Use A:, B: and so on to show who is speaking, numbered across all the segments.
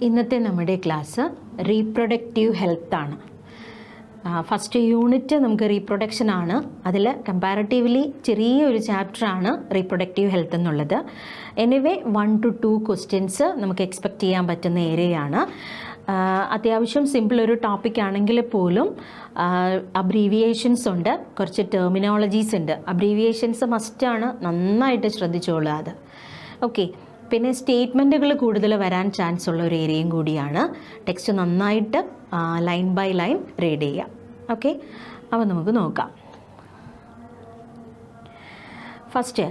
A: ഇന്നത്തെ നമ്മുടെ class reproductive health ആണ്. ഫസ്റ്റ് യൂണിറ്റ് നമുക്ക് റീപ്രൊഡക്ഷൻ ആണ്. അതിൽ കമ്പാരിറ്റീവ്ലി ചെറിയൊരു ചാപ്റ്ററാണ് റീപ്രൊഡക്റ്റീവ് ഹെൽത്ത് എന്നുള്ളത്. എനിവേ 1 to 2 ക്വസ്റ്റ്യൻസ് നമുക്ക് എക്സ്പെക്റ്റ് ചെയ്യാൻ പറ്റുന്ന ഏരിയയാണ്. അത്യാവശ്യം സിമ്പിൾ ഒരു ടോപ്പിക് ആണെങ്കിൽ പോലും അബ്രീവിയേഷൻസ് ഉണ്ട്, കുറച്ച് ടെർമിനോളജീസ് ഉണ്ട്. അബ്രീവിയേഷൻസ് മസ്റ്റാണ്, നന്നായിട്ട് ശ്രദ്ധിച്ചോളുക അത്. ഓക്കെ, പിന്നെ സ്റ്റേറ്റ്മെൻറ്റുകൾ കൂടുതൽ വരാൻ ചാൻസ് ഉള്ള ഒരു ഏരിയയും കൂടിയാണ്. ടെക്സ്റ്റ് നന്നായിട്ട് ലൈൻ ബൈ ലൈൻ റീഡ് ചെയ്യാം. ഓക്കെ, അപ്പോൾ നമുക്ക് നോക്കാം. First,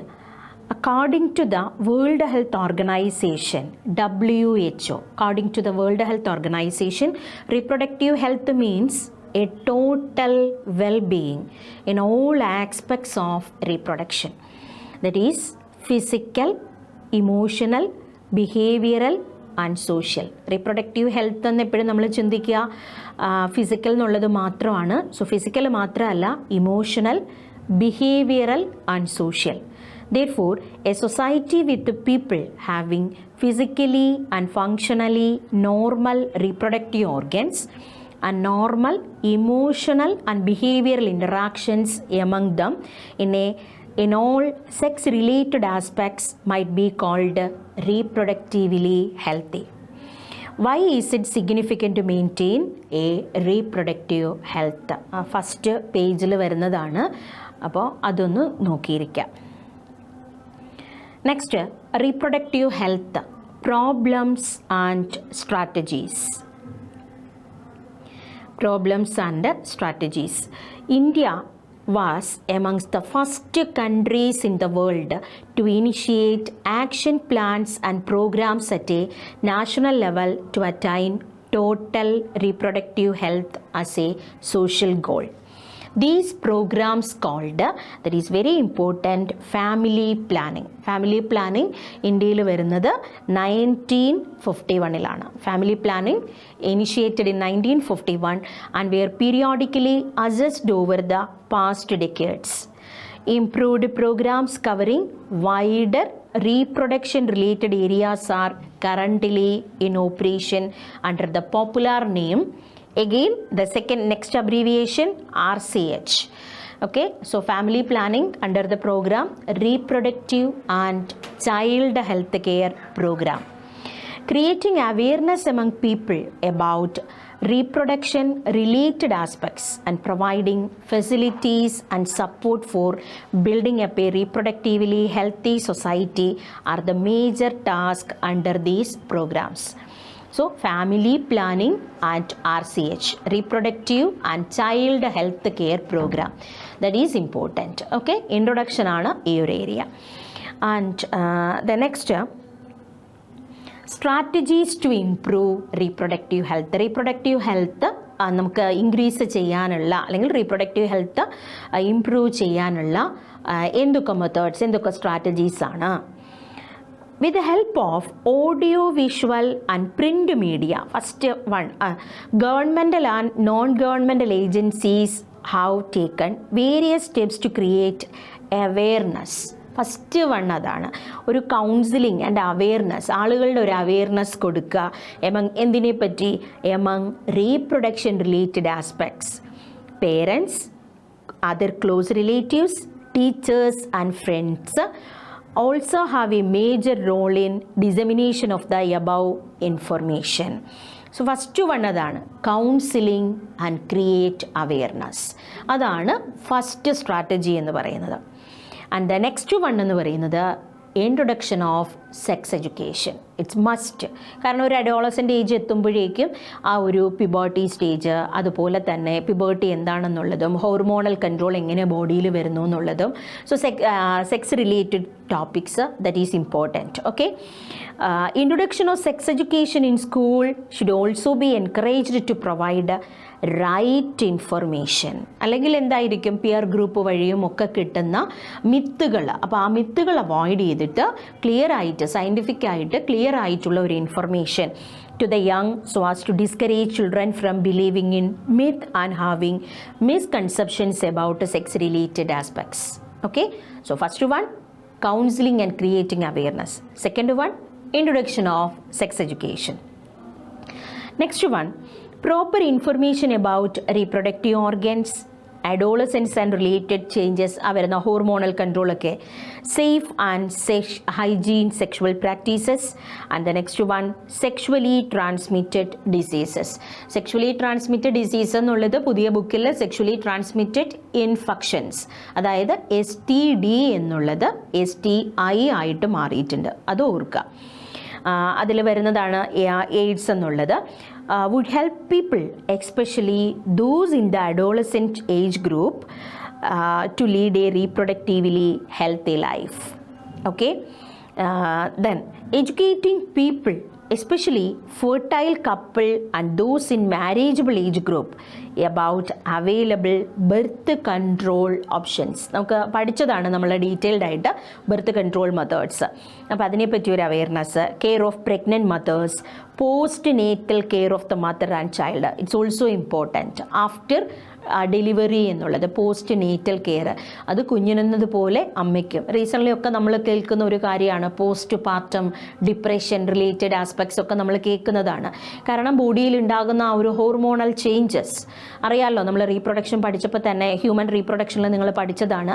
A: according to the World Health Organization (WHO), according to the World Health Organization, reproductive health means a total well-being in all aspects of reproduction. That is physical, emotional, behavioral and social. Reproductive health എന്ന് എപ്പോഴും നമ്മൾ ചിന്തിക്കുക physical എന്നുള്ളത് മാത്രമാണ്. So physical മാത്രമല്ല, emotional, behavioral and social. Therefore, a society with people having physically and functionally normal reproductive organs and normal emotional and behavioral interactions among them in all sex-related aspects might be called reproductively healthy. Why is it significant to maintain a reproductive health? First പേജിൽ വരുന്നതാണ്, അപ്പോൾ അതൊന്ന് നോക്കിയിരിക്കാം. Next, reproductive health problems and strategies. Problems and strategies. India was amongst the first countries in the world to initiate action plans and programs at a national level to attain total reproductive health as a social goal. These programs called, that is very important, family planning. Family planning ഇന്ത്യയിൽ വരുന്നത് 1951 Family planning initiated in 1951 and were periodically assessed over the past decades. Improved programs covering wider reproduction related areas are currently in operation under the popular name, again the next abbreviation, RCH. Okay, so family planning under the program reproductive and child health care program. Creating awareness among people about reproduction related aspects and providing facilities and support for building up a reproductively healthy society are the major tasks under these programs. So family planning and RCH, reproductive and child health care program, that is important. Okay, introduction ആണ് ഈ ഒരു area. And the next, strategies to improve reproductive health. Reproductive health നമുക്ക് increase ചെയ്യാനുള്ള അല്ലെങ്കിൽ reproductive health improve ചെയ്യാനുള്ള എന്തൊക്കെ methods, എന്തൊക്കെ strategies ആണ്? With the help of audio, visual and print media, first one, governmental and non-governmental agencies have taken various steps to create awareness. First one അതാണ്, ഒരു counselling and awareness, ആളുകളുടെ ഒരു awareness കൊടുക്കുക എന്തിനെ പറ്റി? Among reproduction related aspects. Parents, other close relatives, teachers and friends also have a major role in dissemination of the above information. So first one അതാണ്, counseling and create awareness. അതാണ് first strategy എന്ന് പറയുന്നത്. And the next one എന്ന് പറയുന്നത് introduction of sex education. It's must. കാരണം ഒരു adolescent age എത്തുമ്പോഴേക്കും ആ ഒരു പിബേർട്ടി സ്റ്റേജ്, അതുപോലെ തന്നെ പിബേർട്ടി എന്താണെന്നുള്ളതും ഹോർമോണൽ കൺട്രോൾ എങ്ങനെ ബോഡിയിൽ വരുന്നു എന്നുള്ളതും, so sex related topics, that is important. Okay, introduction of sex education in school should also be encouraged to provide right information. അല്ലെങ്കിൽ എന്തായിരിക്കും, പിയർ ഗ്രൂപ്പ് വഴിയും ഒക്കെ കിട്ടുന്ന മിത്തുകൾ, അപ്പോൾ ആ മിത്തുകൾ അവോയ്ഡ് ചെയ്തിട്ട് ക്ലിയർ ആയിട്ട്, സയൻറ്റിഫിക് ആയിട്ട് ക്ലിയർ ആയിട്ടുള്ള ഒരു information to the young so as to discourage children from believing in myth and having misconceptions about sex related aspects. Okay, so first one, counseling and creating awareness. Second one, introduction of sex education. Next one, proper information about reproductive organs, adolescence and related changes, വരുന്ന hormonal കൺട്രോളൊക്കെ, safe and hygiene sexual practices. And the next one, sexually transmitted diseases. Sexually transmitted disease എന്നുള്ളത് പുതിയ ബുക്കിൽ sexually transmitted infections, അതായത് STD എന്നുള്ളത് STI ആയിട്ട് മാറിയിട്ടുണ്ട്, അത് ഓർക്കുക. അതിൽ വരുന്നതാണ് എയ്ഡ്സ് എന്നുള്ളത്. would help people, especially those in the adolescent age group, to lead a reproductively healthy life. Okay, then educating people, especially fertile couple and those in marriageable age group, about available birth control options. നമുക്ക് പഠിച്ചതാണ് നമ്മൾ detailed ആയിട്ട് birth control methods. അപ്പോൾ അതിനെപ്പറ്റി ഒരു awareness. Care of pregnant mothers, post natal care of the mother and child, it's also important. After delivery എന്നുള്ളത് post natal care, അത് കുഞ്ഞിനെന്നതുപോലെ അമ്മയ്ക്കും. റീസെൻ്റ്ലി ഒക്കെ നമ്മൾ കേൾക്കുന്ന ഒരു കാര്യമാണ് post partum depression related aspects ഒക്കെ നമ്മൾ കേൾക്കുന്നതാണ്. കാരണം ബോഡിയിൽ ഉണ്ടാകുന്ന ആ ഒരു ഹോർമോണൽ ചേഞ്ചസ് അറിയാമല്ലോ. നമ്മൾ റീപ്രൊഡക്ഷൻ പഠിച്ചപ്പോൾ തന്നെ ഹ്യൂമൻ റീപ്രൊഡക്ഷനിൽ നിങ്ങൾ പഠിച്ചതാണ്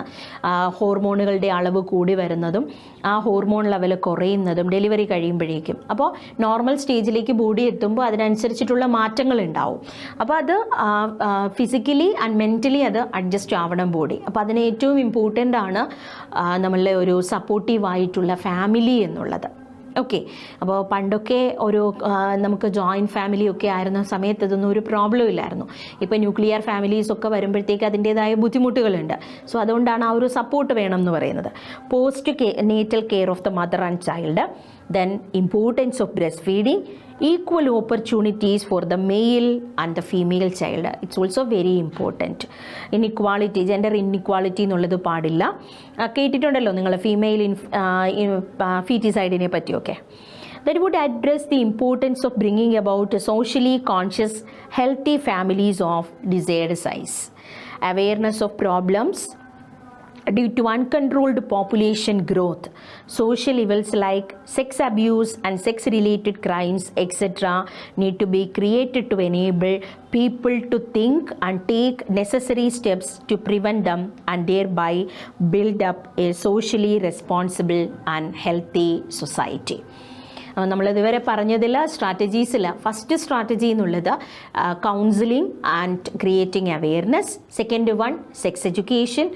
A: ഹോർമോണുകളുടെ അളവ് കൂടി വരുന്നതും ആ ഹോർമോൺ ലെവൽ കുറയുന്നതും ഡെലിവറി കഴിയുമ്പോഴേക്കും. അപ്പോൾ നോർമൽ സ്റ്റേജിലേക്ക് ബോഡി എത്തുമ്പോൾ അതിനനുസരിച്ചിട്ടുള്ള മാറ്റങ്ങൾ ഉണ്ടാവും. അപ്പോൾ അത് ഫിസിക്കലി ആൻഡ് മെൻ്റലി അത് അഡ്ജസ്റ്റ് ആവണം ബോഡി. അപ്പോൾ അതിന് ഏറ്റവും ഇമ്പോർട്ടൻ്റ് ആണ് നമ്മളുടെ ഒരു സപ്പോർട്ടീവായിട്ടുള്ള ഫാമിലി എന്നുള്ളത്. ഓക്കെ, അപ്പോൾ പണ്ടൊക്കെ ഒരു നമുക്ക് ജോയിൻറ്റ് ഫാമിലിയൊക്കെ ആയിരുന്ന സമയത്ത് ഇതൊന്നും ഒരു പ്രോബ്ലം ഇല്ലായിരുന്നു. ഇപ്പോൾ ന്യൂക്ലിയർ ഫാമിലീസൊക്കെ വരുമ്പോഴത്തേക്ക് അതിൻ്റേതായ ബുദ്ധിമുട്ടുകളുണ്ട്. സോ അതുകൊണ്ടാണ് ആ ഒരു സപ്പോർട്ട് വേണം എന്ന് പറയുന്നത്. Post natal care of the mother and child, then importance of breastfeeding, equal opportunities for the male and the female child, it's also very important. Inequality, gender inequality എന്നുള്ളത് പാടില്ല. കേട്ടിട്ടുണ്ടല്ലോ നിങ്ങൾ ഫീമെയിൽ ഫീറ്റിസൈഡിനെ പറ്റിയൊക്കെ. That would address the importance of bringing about socially conscious healthy families of desired size. Awareness of problems due to uncontrolled population growth, social evils like sex abuse and sex related crimes etc. need to be created to enable people to think and take necessary steps to prevent them and thereby build up a socially responsible and healthy society. നമ്മളിതുവരെ പറഞ്ഞതിൽ സ്ട്രാറ്റജീസിൽ first strategy എന്നുള്ളത് counselling and creating awareness, second one sex education,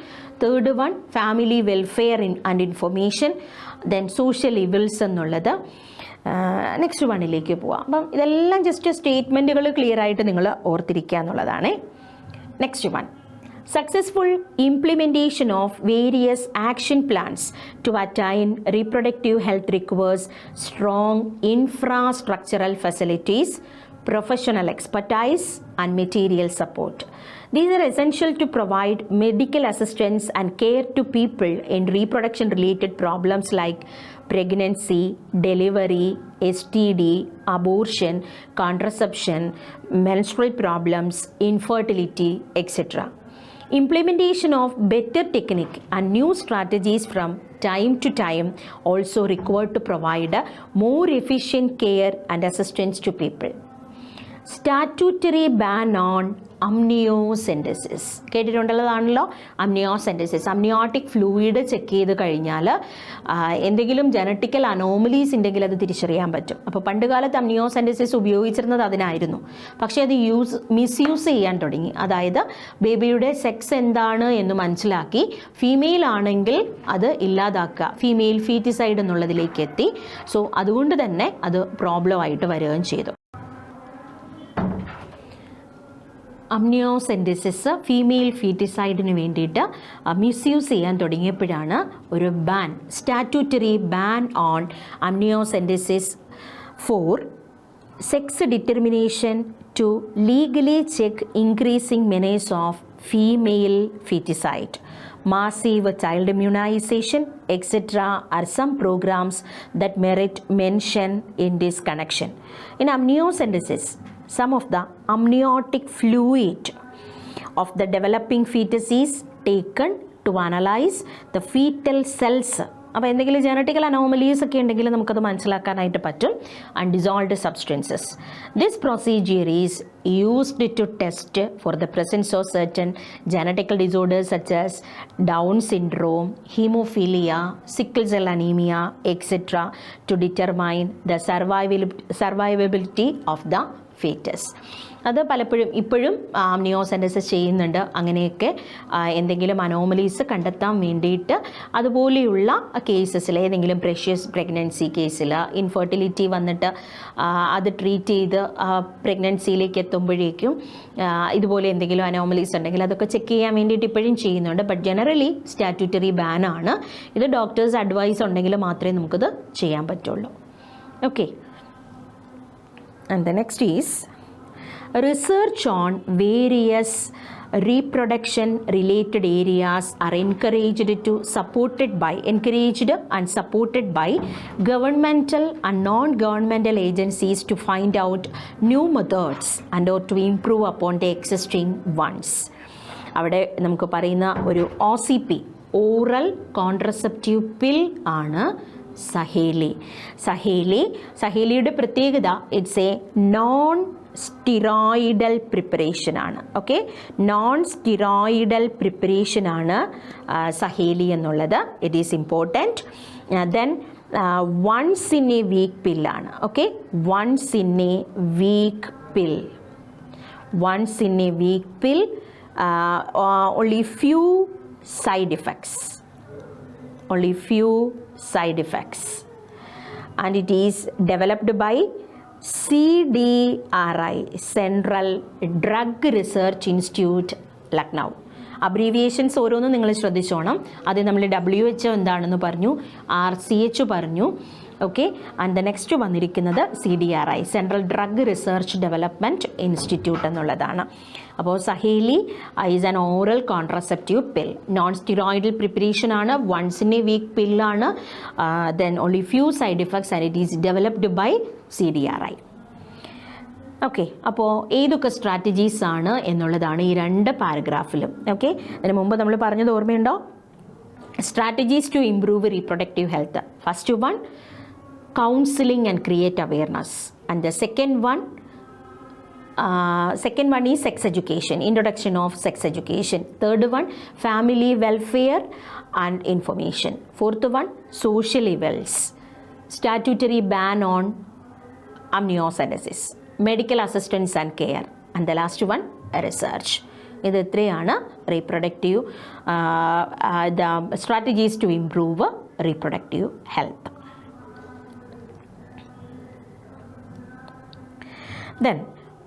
A: third one family welfare and information, then social evils എന്നുള്ളത്. Next വണ്ണിലേക്ക് പോവാം. അപ്പം ഇതെല്ലാം just സ്റ്റേറ്റ്മെൻറ്റുകൾ clear ആയിട്ട് നിങ്ങൾ ഓർത്തിരിക്കുക എന്നുള്ളതാണ്. Next one, successful implementation of various action plans to attain reproductive health requires strong infrastructural facilities, professional expertise and material support. These are essential to provide medical assistance and care to people in reproduction related problems like pregnancy, delivery, STD, abortion, contraception, menstrual problems, infertility, etc. Implementation of better technique and new strategies from time to time also required to provide more efficient care and assistance to people. Statutory ban on amniocentesis. കേട്ടിട്ടുള്ളതാണല്ലോ amniocentesis. Amniotic fluid check ചെയ്ത് കഴിഞ്ഞാൽ എന്തെങ്കിലും genetical anomalies ഉണ്ടെങ്കിൽ അത് തിരിച്ചറിയാൻ പറ്റും. അപ്പോൾ പണ്ട് കാലത്ത് അമ്നിയോസെൻറ്റസിസ് ഉപയോഗിച്ചിരുന്നത് അതിനായിരുന്നു. പക്ഷേ അത് മിസ്യൂസ് ചെയ്യാൻ തുടങ്ങി. അതായത് ബേബിയുടെ സെക്സ് എന്താണ് എന്ന് മനസ്സിലാക്കി ഫീമെയിൽ ആണെങ്കിൽ അത് ഇല്ലാതാക്കുക, ഫീമെയിൽ ഫീറ്റിസൈഡ് എന്നുള്ളതിലേക്ക് എത്തി. സോ അതുകൊണ്ട് തന്നെ അത് പ്രോബ്ലം ആയിട്ട് വരികയും ചെയ്തു. അമ്നിയോസെൻറ്റസിസ് ഫീമെയിൽ ഫീറ്റിസൈഡിന് വേണ്ടിയിട്ട് മിസ്യൂസ് ചെയ്യാൻ തുടങ്ങിയപ്പോഴാണ് ഒരു ban, statutory ban on amniocentesis for sex determination to legally check increasing menace of female foeticide. Massive child immunization, etc. are some programs that merit mention in this connection. In amniocentesis, some of the amniotic fluid of the developing fetus is taken to analyze the fetal cells അപ്പോൾ എന്തെങ്കിലും genetical anomalies ഒക്കെ ഉണ്ടെങ്കിൽ നമുക്കത് മനസ്സിലാക്കാനായിട്ട് പറ്റും. Undissolved substances. This procedure is used to test for the presence of certain genetical disorders such as Down syndrome, hemophilia, sickle cell anemia, etc. to determine the survivability of the fetus. അത് പലപ്പോഴും ഇപ്പോഴും അമ്നിയോസെൻറ്റസിസ് ചെയ്യുന്നുണ്ട്. അങ്ങനെയൊക്കെ എന്തെങ്കിലും anomalies കണ്ടെത്താൻ വേണ്ടിയിട്ട് അതുപോലെയുള്ള കേസസിൽ ഏതെങ്കിലും പ്രഷ്യസ് പ്രഗ്നൻസി കേസിൽ ഇൻഫെർട്ടിലിറ്റി വന്നിട്ട് അത് ട്രീറ്റ് ചെയ്ത് പ്രഗ്നൻസിയിലേക്ക് എത്തുമ്പോഴേക്കും ഇതുപോലെ എന്തെങ്കിലും അനോമലീസ് ഉണ്ടെങ്കിൽ അതൊക്കെ ചെക്ക് ചെയ്യാൻ വേണ്ടിയിട്ട് ഇപ്പോഴും ചെയ്യുന്നുണ്ട്. ബട്ട് ജനറലി സ്റ്റാറ്റ്യൂട്ടറി ബാനാണ്. ഇത് ഡോക്ടേഴ്സ് അഡ്വൈസ് ഉണ്ടെങ്കിൽ മാത്രമേ നമുക്കത് ചെയ്യാൻ പറ്റുള്ളൂ. Okay, and the next is research on various reproduction related areas are encouraged and supported by governmental and non-governmental agencies to find out new methods and or to improve upon the existing ones. അവിടെ നമുക്ക് പറയുന്ന ഒരു OCP, oral contraceptive പിൽ ആണ് സഹേലിയുടെ പ്രത്യേകത it's a non steroidal preparation ആണ്. Okay, non steroidal preparation ആണ് സഹേലി എന്നുള്ളത്. It is important. Then once in a week പില്ലാണ്. Okay, once in a week pill. only few side effects and it is developed by CDRI, Central Drug Research Institute, Lucknow. Abbreviations ഓരോന്നും നിങ്ങൾ ശ്രദ്ധിച്ചോണം. അത് നമ്മൾ WHO എന്താണെന്ന് പറഞ്ഞു, RCH പറഞ്ഞു. Okay, and the next വന്നിരിക്കുന്നത് CDRI, central drug research development institute എന്നുള്ളതാണ്. അപ്പോൾ Saheli is an oral contraceptive pill, non steroidal preparation ആണ്, വൺസ് ഇൻ എ വീക്ക് പില്ലാണ്. Then only few side effects and it is developed by CDRI. Okay, അപ്പോൾ ഏതൊക്കെ strategies ആണ് എന്നുള്ളതാണ് ഈ രണ്ട് പാരഗ്രാഫിലും. ഓക്കെ, അതിന് മുമ്പ് നമ്മൾ പറഞ്ഞത് ഓർമ്മയുണ്ടോ? Strategies to improve reproductive health. First one, counseling and create awareness, and the second one is sex education, introduction of sex education. Third one, family welfare and information. Fourth one, social evils, statutory ban on amniocentesis, medical assistance and care, and the last one, research. ഇത് ഇത്രയാണ് reproductive the strategies to improve reproductive health. Then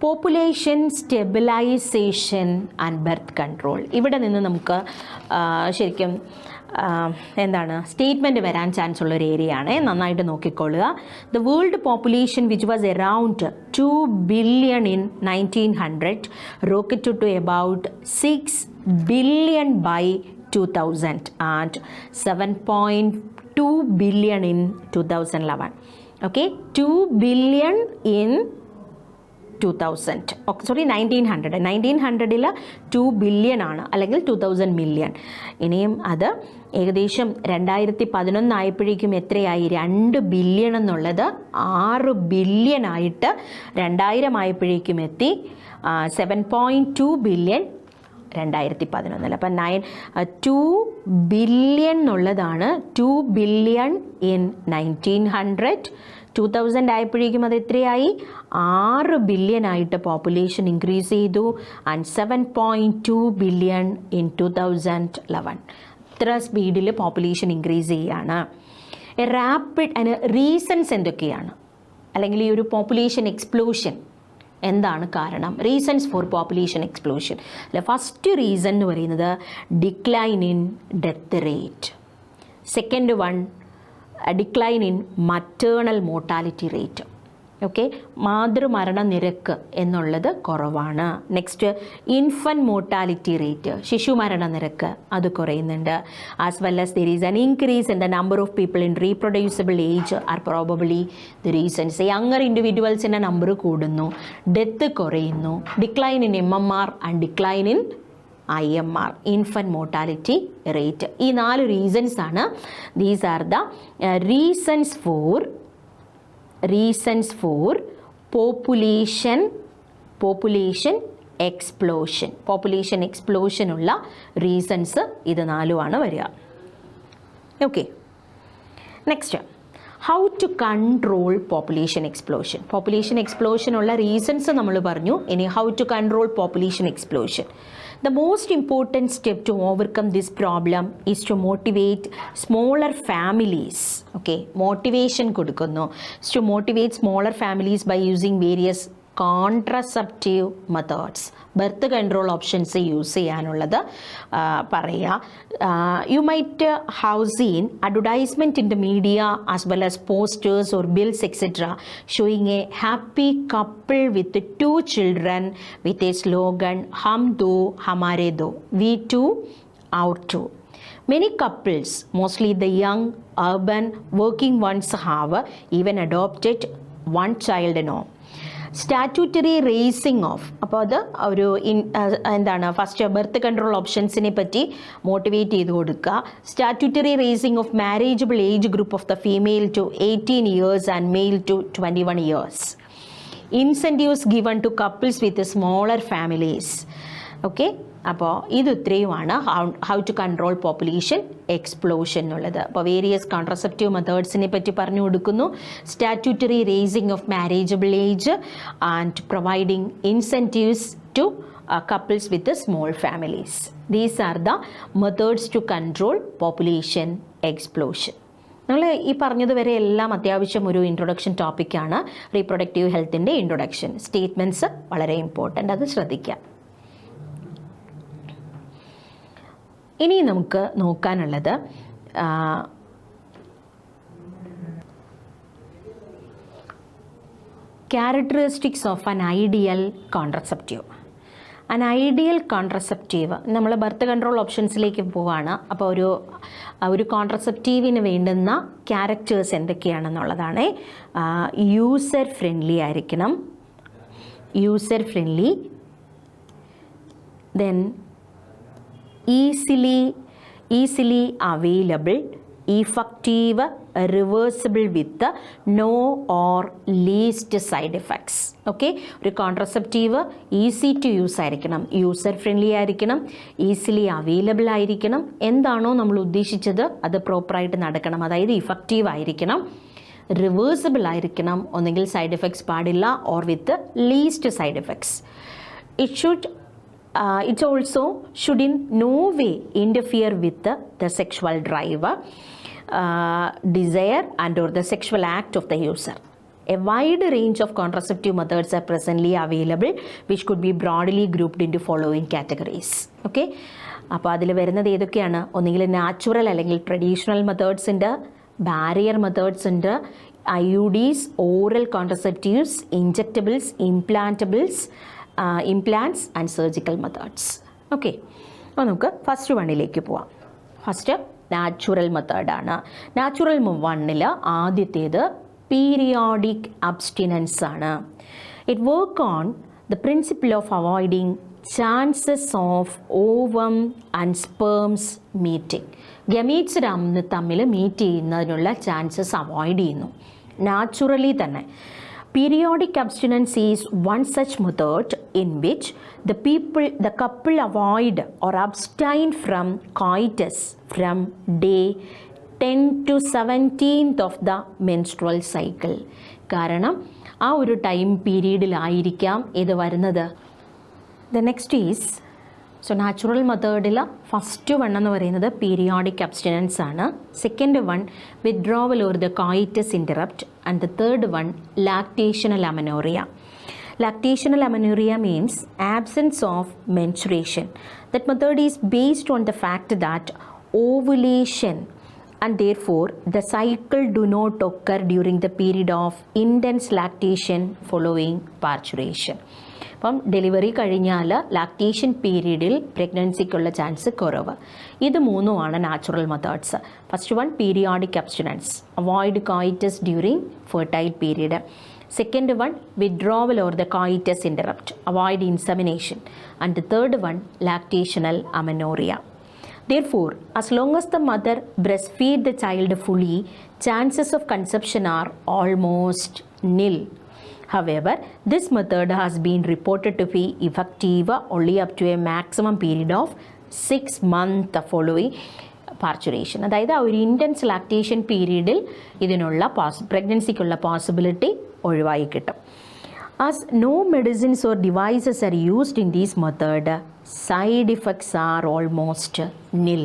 A: population stabilization and birth control. ഇവിടെ നിന്ന് നമുക്ക് ശരിക്കും എന്താണ് statement വരാൻ chance ഉള്ളൊരു area ആണ്. നന്നായിട്ട് നോക്കിക്കൊള്ളുക. The world population which was around 2 billion in 1900 rocketed to about 6 billion by 2000 and 7.2 billion in 2011. Okay, 2 billion in 1900 2 billion ആണ്, അല്ലെങ്കിൽ 2000 മില്യൺ. ഇനിയും അത് ഏകദേശം 2011 ആയപ്പോഴേക്കും എത്രയായി? 2 ബില്യൺ എന്നുള്ളത് 6 ബില്യൺ ആയിട്ട് 2000 ആയപ്പോഴേക്കും എത്തി. 7.2 ബില്യൺ 2011. അപ്പം 2 ബില്യൺ എന്നുള്ളതാണ്. 2 ബില്യൺ ഇൻ 1900. 2000 ആയപ്പോഴേക്കും അത് എത്രയായി? 6 ബില്യൺ ആയിട്ട് പോപ്പുലേഷൻ ഇൻക്രീസ് ചെയ്തു. And 7.2 billion in 2011. ഇത്ര സ്പീഡിൽ പോപ്പുലേഷൻ ഇൻക്രീസ് ചെയ്യുകയാണ്. റാപ്പിഡ് അതിന് റീസൺസ് എന്തൊക്കെയാണ്? അല്ലെങ്കിൽ ഈ ഒരു പോപ്പുലേഷൻ എക്സ്പ്ലോഷൻ എന്താണ് കാരണം? Reasons for population explosion. അല്ല, ഫസ്റ്റ് റീസൺ എന്ന് പറയുന്നത് decline in death rate. Second one, decline in maternal mortality rate. Okay, മാതൃമരണ നിരക്ക് എന്നുള്ളത് കുറവാണ്. നെക്സ്റ്റ്, ഇൻഫൻറ്റ് മോർട്ടാലിറ്റി റേറ്റ്, ശിശുമരണ നിരക്ക് അത് കുറയുന്നുണ്ട്. As well as there is an increase in the number of people in reproducible age are probably the reasons. Younger ഇൻഡിവിജ്വൽസിൻ്റെ number കൂടുന്നു, ഡെത്ത് കുറയുന്നു, decline in MMR and decline in IMR, infant mortality rate. ഈ 4 reasons ആണ്. These are the reasons for population explosion ഉള്ള reasons ഇത് 4 ആണ് വരിക. Okay, next, how to control population explosion. Population explosion ഉള്ള റീസൺസ് നമ്മൾ പറഞ്ഞു. ഇനി how to control population explosion. The most important step to overcome this problem is to motivate smaller families. Okay, motivation കൊടുക്കുന്നു. To motivate smaller families by using various contraceptive methods. Birth control options use ചെയ്യാനുള്ളത് പറയുക. You might have seen advertisement in the media as well as posters or bills etcetera showing a happy couple with 2 children with a slogan hum do hamare do, we too our too. Many couples, mostly the young urban working ones, have even adopted one child now. Statutory raising of, അപ്പോൾ അത് ഒരു എന്താണ്, first birth control ഓപ്ഷൻസിനെ പറ്റി motivate ചെയ്ത് കൊടുക്കുക. Statutory raising of marriageable age group of the female to 18 years and male to 21 years. Incentives given to couples with smaller families. Okay, അപ്പോൾ ഇത് ഇത്രയുമാണ് how to control population explosion എന്നുള്ളത്. അപ്പോൾ various contraceptive മെത്തേഡ്സിനെ പറ്റി പറഞ്ഞു കൊടുക്കുന്നു. Statutory raising of marriageable age and providing incentives to couples with small families. These are the methods to control population explosion. നമ്മൾ ഈ പറഞ്ഞത് വരെ എല്ലാം അത്യാവശ്യം ഒരു ഇൻട്രൊഡക്ഷൻ ടോപ്പിക്കാണ്. റീപ്രൊഡക്റ്റീവ് ഹെൽത്തിൻ്റെ ഇൻട്രൊഡക്ഷൻ സ്റ്റേറ്റ്മെൻറ്റ്സ് വളരെ ഇമ്പോർട്ടൻ്റ്, അത് ശ്രദ്ധിക്കാം. ഇനി നമുക്ക് നോക്കാനുള്ളത് characteristics of an ideal contraceptive. An ideal contraceptive, നമ്മൾ ബർത്ത് കൺട്രോൾ ഓപ്ഷൻസിലേക്ക് പോവാണ്. അപ്പോൾ ഒരു കോൺട്രസെപ്റ്റീവിന് വേണ്ടുന്ന ക്യാരക്ടേഴ്സ് എന്തൊക്കെയാണെന്നുള്ളതാണ്. യൂസർ ഫ്രണ്ട്ലി ആയിരിക്കണം, user friendly, then easily available, effective, reversible with no or least side effects. Okay, ഒരു കോൺട്രസെപ്റ്റീവ് ഈസി ടു യൂസ് ആയിരിക്കണം, യൂസർ ഫ്രണ്ട്ലി ആയിരിക്കണം, ഈസിലി അവൈലബിൾ ആയിരിക്കണം. എന്താണോ നമ്മൾ ഉദ്ദേശിച്ചത് അത് പ്രോപ്പറായിട്ട് നടക്കണം, അതായത് ഇഫക്റ്റീവ് ആയിരിക്കണം, റിവേഴ്സിബിൾ ആയിരിക്കണം, ഒന്നെങ്കിൽ സൈഡ് എഫക്ട്സ് പാടില്ല, or with least side effects. It also should in no way interfere with the sexual drive, desire and or the sexual act of the user. A wide range of contraceptive methods are presently available which could be broadly grouped into following categories. Okay, അപ്പോൾ അതിൽ വരുന്നത് ഏതൊക്കെയാണ്? ഒന്നുകിൽ natural അല്ലെങ്കിൽ traditional methods ഉണ്ട്, barrier methods ഉണ്ട്, IUDs, oral contraceptives, injectables, implants and surgical methods. Okay, അപ്പോൾ നമുക്ക് ഫസ്റ്റ് വണ്ണിലേക്ക് പോവാം. ഫസ്റ്റ് നാച്ചുറൽ മെത്തേഡാണ്. നാച്ചുറൽ 1 ആദ്യത്തേത് പീരിയോഡിക് അബ്സ്റ്റിനൻസ് ആണ്. It work on the principle of avoiding chances of ovum and sperms meeting. Gametes തമ്മിൽ meet ചെയ്യുന്നതിനുള്ള ചാൻസസ് അവോയ്ഡ് ചെയ്യുന്നു നാച്ചുറലി തന്നെ. Periodic abstinence is one such method in which the couple avoid or abstain from coitus from day 10 to 17th of the menstrual cycle. കാരണം ആ ഒരു time പീരീഡിലായിരിക്കാം ഇത് വരുന്നത്. The next is, so natural മെത്തേഡിൽ first one എന്ന് പറയുന്നത് periodic abstinence ആണ്. Second one withdrawal or the coitus interrupt. And the third one lactational amenorrhoea. Lactational amenorrhea means absence of menstruation. That method is based on the fact that ovulation and therefore the cycle do not occur during the period of intense lactation following parturition. അപ്പം delivery കഴിഞ്ഞാൽ lactation പീരീഡിൽ പ്രഗ്നൻസിക്കുള്ള chance കുറവ്. ഇത് മൂന്നുമാണ് natural methods. First one periodic abstinence, avoid coitus during fertile period. Second one, withdrawal or the coitus interrupt, avoid insemination. And the third one, lactational amenorrhea. Therefore, as long as the mother breastfeeds the child fully, chances of conception are almost nil. However, this method has been reported to be effective only up to a maximum period of 6 months following parturition. അതായത് ആ ഒരു intense lactation പീരീഡിൽ ഇതിനുള്ള പ്രഗ്നൻസിക്കുള്ള possibility ഒഴിവായി കിട്ടും. As no medicines or devices are used in this method, side effects are almost nil.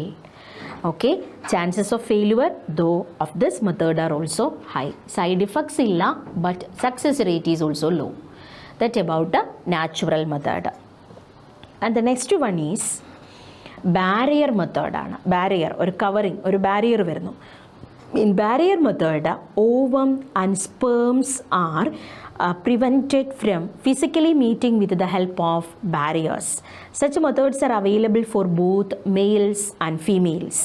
A: Okay, chances of failure though of this method are also high. Side effects illa, but success rate is also low. That about the natural method. And the next one is barrier method. Barrier or covering or barrier varunu. In barrier method, ovum and sperms are prevented from physically meeting with the help of barriers. Such methods are available for both males and females.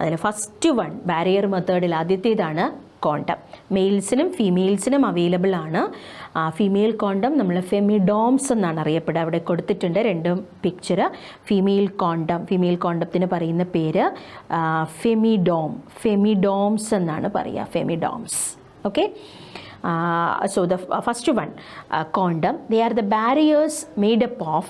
A: അതിൽ first one barrier മെത്തേഡിൽ ആദ്യത്തേതാണ് condom. മെയിൽസിനും ഫീമെയിൽസിനും available ആണ്. Female condom നമ്മൾ ഫെമിഡോംസ് എന്നാണ് അറിയപ്പെടുക. അവിടെ കൊടുത്തിട്ടുണ്ട് രണ്ടും picture. Female കോണ്ടത്തിന് പറയുന്ന പേര് ഫെമിഡോംസ് എന്നാണ് പറയുക, femidoms. Okay, so the first one, condom, they are the barriers made up of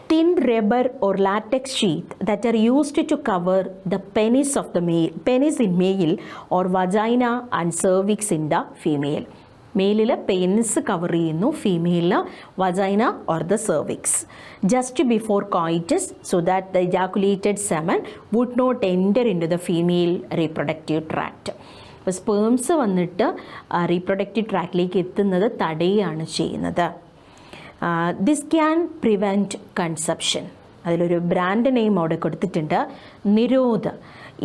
A: thin rubber or latex sheath that are used to cover the penis in male or vagina and cervix in the female. മെയിലിൽ penis cover ചെയ്യുന്നു, ഫീമെയിലിൽ vagina or the cervix, just before coitus so that the ejaculated semen would not enter into the female reproductive tract. അപ്പോൾ sperms വന്നിട്ട് reproductive ട്രാക്റ്റിലേക്ക് എത്തുന്നത് തടയുകയാണ് ചെയ്യുന്നത്. This can prevent conception. അതിലൊരു ബ്രാൻഡ് നെയിം അവിടെ കൊടുത്തിട്ടുണ്ട്. Nirodh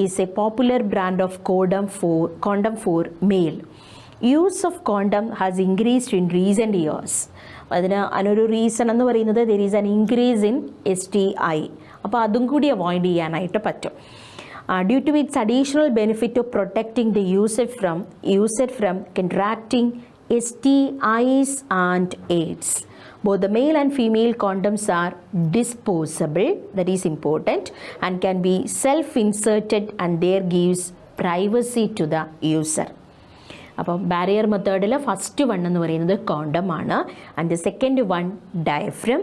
A: is a popular brand of condom for male. Use of condom has increased in recent years. അതിനൊരു റീസൺ എന്ന് പറയുന്നത് there is an increase in STI. അപ്പോൾ അതും കൂടി അവോയ്ഡ് ചെയ്യാനായിട്ട് പറ്റും. Due to its additional benefit of protecting the user from contracting STIs and AIDS. Both the male and female condoms are disposable, that is important, and can be self-inserted, and there gives privacy to the user. അപ്പോൾ barrier മെത്തേഡിൽ first one എന്ന് പറയുന്നത് condom ആണ്. And the second one diaphragm,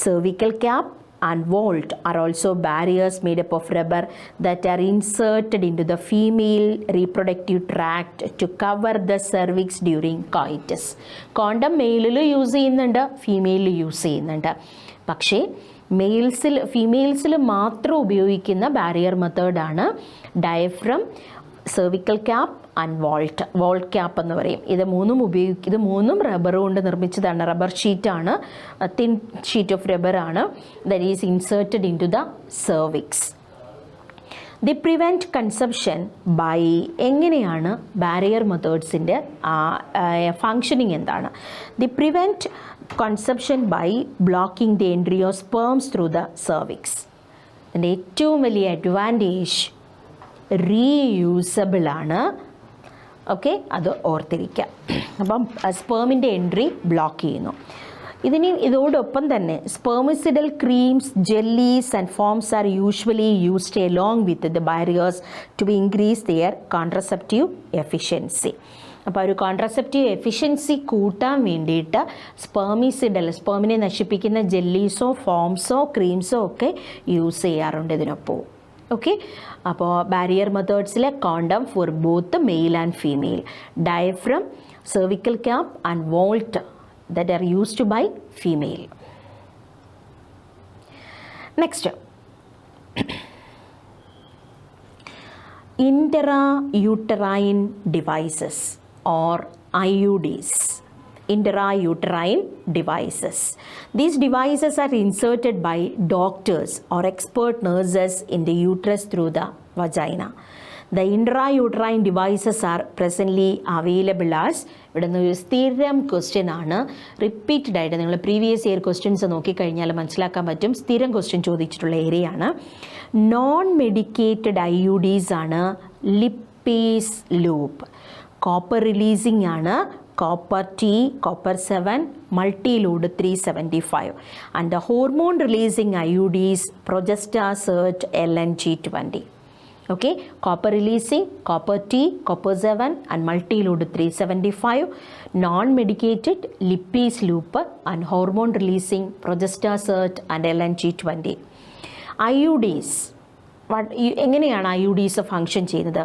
A: cervical cap and vault are also barriers made up of rubber that are inserted into the female reproductive tract to cover the cervix during coitus. Condom മെയിലിൽ use ചെയ്യുന്നുണ്ട്, ഫീമെയിലിൽ use ചെയ്യുന്നുണ്ട്. പക്ഷേ ഫീമെയിൽസിൽ മാത്രം ഉപയോഗിക്കുന്ന barrier മെത്തേഡാണ് diaphragm, cervical cap and vault cap എന്ന് പറയും. ഇത് മൂന്നും റബ്ബർ കൊണ്ട് നിർമ്മിച്ചതാണ്. റബ്ബർ ഷീറ്റാണ്, തിൻ ഷീറ്റ് ഓഫ് റബ്ബറാണ്, that is inserted into the cervix. They prevent conception by, എങ്ങനെയാണ് ബാരിയർ മെത്തേഡ്സിൻ്റെ ഫങ്ഷനിങ് എന്താണ്? They prevent conception by blocking the entry of sperms through the cervix. അതിൻ്റെ ഏറ്റവും വലിയ അഡ്വാൻറ്റേജ് റീയൂസബിൾ ആണ്. Okay, അത് ഓർത്തിരിക്കുക. അപ്പം സ്പേമിൻ്റെ എൻട്രി ബ്ലോക്ക് ചെയ്യുന്നു. ഇതോടൊപ്പം തന്നെ spermicidal creams, jellies and foams are usually used along with the barriers to increase their contraceptive efficiency. അപ്പോൾ ഒരു കോൺട്രസെപ്റ്റീവ് എഫിഷ്യൻസി കൂട്ടാൻ വേണ്ടിയിട്ട് സ്പെർമിനെ നശിപ്പിക്കുന്ന ജെല്ലീസോ ഫോംസോ ക്രീംസോ ഒക്കെ യൂസ് ചെയ്യാറുണ്ട് ഇതിനൊപ്പം. ഓക്കെ, അപ്പോൾ ബാരിയർ മെത്തേഡ്സിലെ condom for both male and female, diaphragm, cervical cap and vault that are used by female. Next, intrauterine devices or IUDs. Intrauterine devices. These devices are inserted by doctors or expert nurses in the uterus through the vagina. The intrauterine devices are presently available as, ഇവിടെ നിന്ന് ഒരു സ്ഥിരം question ആണ്, repeated ആയിട്ട് നിങ്ങൾ previous year questions നോക്കിക്കഴിഞ്ഞാൽ മനസ്സിലാക്കാൻ പറ്റും. സ്ഥിരം ക്വസ്റ്റ്യൻ ചോദിച്ചിട്ടുള്ള ഏരിയയാണ്. നോൺ മെഡിക്കേറ്റഡ് IUDs ആണ് ലിപ്പീസ് ലൂപ്പ്, കോപ്പർ റിലീസിംഗ് ആണ്, copper T, copper 7, multi-load 375, and the hormone releasing IUDs Progestasert LNG20. Okay, copper releasing, copper T, copper 7 and multi-load 375, non-medicated Pyq'S loop and hormone releasing Progestasert and LNG20. IUDs, എങ്ങനെയാണ് IUDs function ചെയ്യുന്നത്?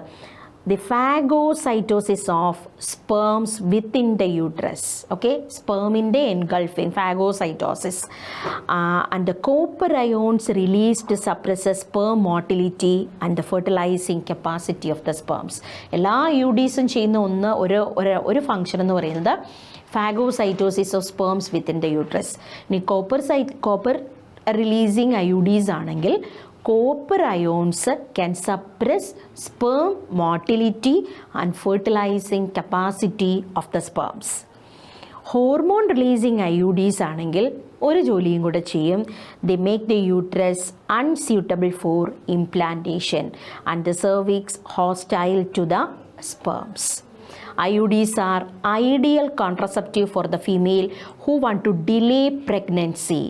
A: The phagocytosis of sperms within the uterus. Okay, sperm in the engulfing phagocytosis, and the copper ions released suppresses sperm motility and the fertilizing capacity of the sperms. എല്ലാ IUDസും ചെയ്യുന്ന ഒരു function എന്ന് പറയുന്നത് phagocytosis of sperms within the uterus. ഇനി copper releasing IUDs ആണെങ്കിൽ copper ions can suppress sperm motility and fertilizing capacity of the sperms. Hormone releasing IUDs ആണെങ്കിൽ ഒരു ജോലിയും കൂടെ ചെയ്യും. They make the uterus unsuitable for implantation and the cervix hostile to the sperms. IUDs are ideal contraceptive for the female who want to delay pregnancy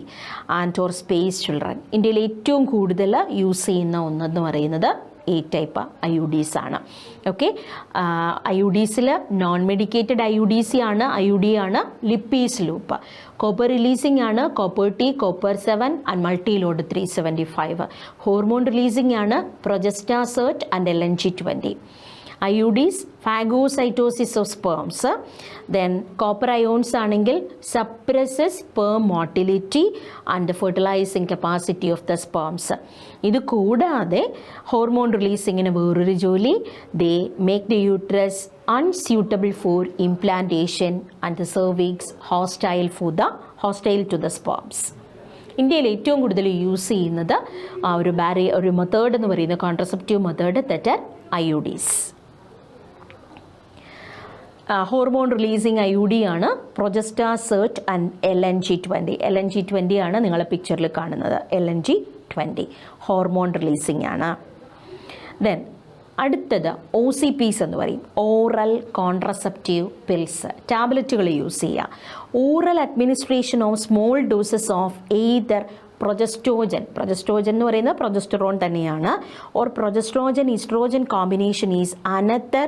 A: and or space children. ഇന്ത്യയിൽ ഏറ്റവും കൂടുതൽ use ചെയ്യുന്ന ഒന്നെന്ന് പറയുന്നത് A type IUDs ആണ്. Okay, IUDസിൽ non medicated IUDs ആണ്, IUD ആണ് Pyq'S loop. Copper releasing ആണ് copper T, copper 7 and multi load 375. Hormone releasing ആണ് Progestasert and LNG20. IUDs phagocytosis of sperms. Then copper ions ആണെങ്കിൽ suppresses sperm motility and the fertilizing capacity of the sperms. ഇത് കൂടാതെ hormone റിലീസിങ്ങിന് വേറൊരു ജോലി, they make the uterus unsuitable for implantation and the cervix hostile to the sperms. ഇന്ത്യയിൽ ഏറ്റവും കൂടുതൽ use ചെയ്യുന്നത് ഒരു മെത്തേഡ് എന്ന് പറയുന്നത് contraceptive method, that are IUDs. Hormone releasing IUD ആണ് Progestasert and LNG20. LNG20 ആണ് നിങ്ങൾ പിക്ചറിൽ കാണുന്നത്, LNG20 ഹോർമോൺ റിലീസിങ് ആണ്. ദെൻ അടുത്തത് OCPs എന്ന് പറയും, ഓറൽ കോൺട്രസെപ്റ്റീവ് പിൽസ്. ടാബ്ലറ്റുകൾ യൂസ് ചെയ്യുക. Oral administration of small doses of either progestogen എന്ന് പറയുന്നത് പ്രൊജസ്റ്ററോൺ തന്നെയാണ്, or progestogen oestrogen combination is another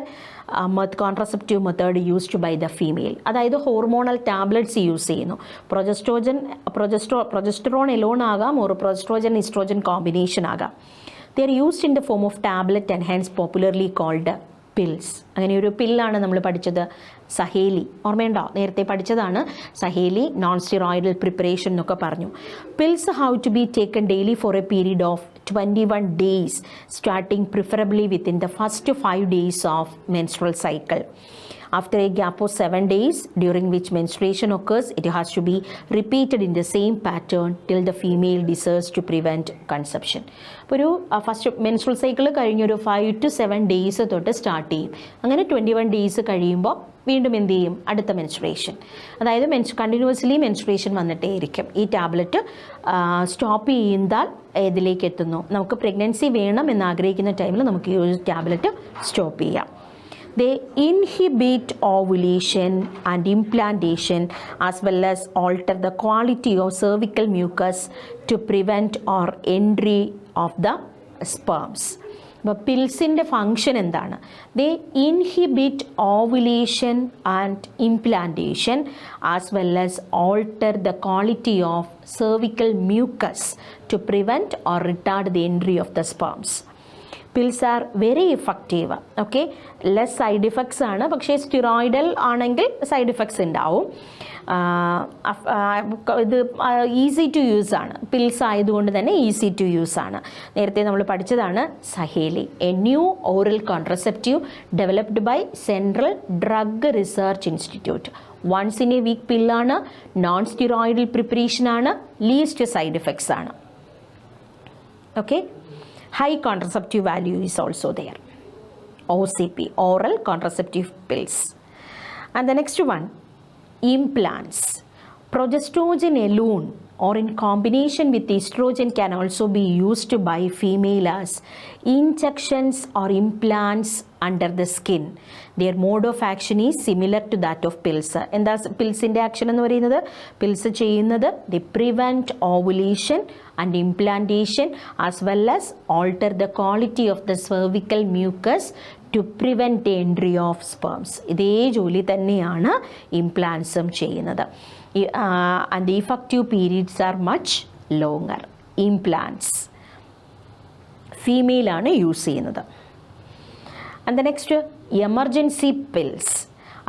A: contraceptive method used by the female. അതായത് ഹോർമോണൽ ടാബ്ലറ്റ്സ് യൂസ് ചെയ്യുന്നു. പ്രൊജസ്ട്രോൺ എലോൺ ആകാം, ഓർ പ്രൊജസ്ട്രോജൻ ഈസ്ട്രോജൻ കോമ്പിനേഷൻ ആകാം. They are used in the form of tablet and hence popularly called pills. അങ്ങനെ ഒരു പില്ലാണ് നമ്മൾ പഠിച്ചത്, സഹേലി. ഓർമ്മയുണ്ടോ? നേരത്തെ പഠിച്ചതാണ് സഹേലി, നോൺ സ്റ്റിറോയിഡൽ പ്രിപ്പറേഷൻ എന്നൊക്കെ പറഞ്ഞു. Pills have to be taken daily for a period of 21 days, starting preferably within the first 5 days of menstrual cycle. After a gap of 7 days during which menstruation occurs, it has to be repeated in the same pattern till the female desires to prevent conception. അപ്പോൾ ഒരു first menstrual cycle കഴിഞ്ഞൊരു 5 to 7 days തൊട്ട് start ചെയ്യും. അങ്ങനെ 21 days കഴിയുമ്പോൾ വീണ്ടും എന്ത് ചെയ്യും? അടുത്ത മെൻസ്ട്രേഷൻ. അതായത് കണ്ടിന്യൂസ്ലി മെൻസ്ട്രേഷൻ വന്നിട്ടേ ഇരിക്കും. ഈ ടാബ്ലറ്റ് സ്റ്റോപ്പ് ചെയ്താൽ ഏതിലേക്ക് എത്തുന്നു? നമുക്ക് പ്രഗ്നൻസി വേണം എന്നാഗ്രഹിക്കുന്ന ടൈമിൽ നമുക്ക് ഈ ഒരു ടാബ്ലറ്റ് സ്റ്റോപ്പ് ചെയ്യാം. They inhibit ovulation and implantation as well as alter the quality of cervical mucus to prevent or entry of the sperms. അപ്പോൾ പിൽസിൻ്റെ ഫങ്ഷൻ എന്താണ്? They inhibit ovulation and implantation as well as alter the quality of cervical mucus to prevent or retard the entry of the sperms. Pills are very effective. Okay, less side effects ആണ്. പക്ഷേ steroidal ആണെങ്കിൽ side effects ഉണ്ടാവും. ഇത് easy to use ആണ്. Pills ആയതുകൊണ്ട് തന്നെ easy to use ആണ്. നേരത്തെ നമ്മൾ പഠിച്ചതാണ് Saheli, a new oral contraceptive developed by Central drug Research Institute. Once in a week പില്ലാണ്, നോൺ സ്റ്റിറോയിഡൽ പ്രിപ്പറേഷൻ ആണ്, ലീസ്റ്റ് സൈഡ് ഇഫക്ട്സ് ആണ്. Okay, high contraceptive value is also there. OCP, oral contraceptive pills. And the next one, implants. Progestogen alone or in combination with estrogen can also be used by female as injections or implants under the skin. Their mode of action is similar to that of pills. എന്താ പിൽസിൻ്റെ action എന്ന് പറയുന്നത്? Pills ചെയ്യുന്നത് they prevent ovulation and implantation as well as alter the quality of the cervical mucus to prevent the entry of sperms. ഇതേ ജോലി തന്നെയാണ് ഇംപ്ലാന്റ്സും ചെയ്യുന്നത്. And the effective periods are much longer. Implants female ആണ് use ചെയ്യുന്നത്. And the next, emergency pills.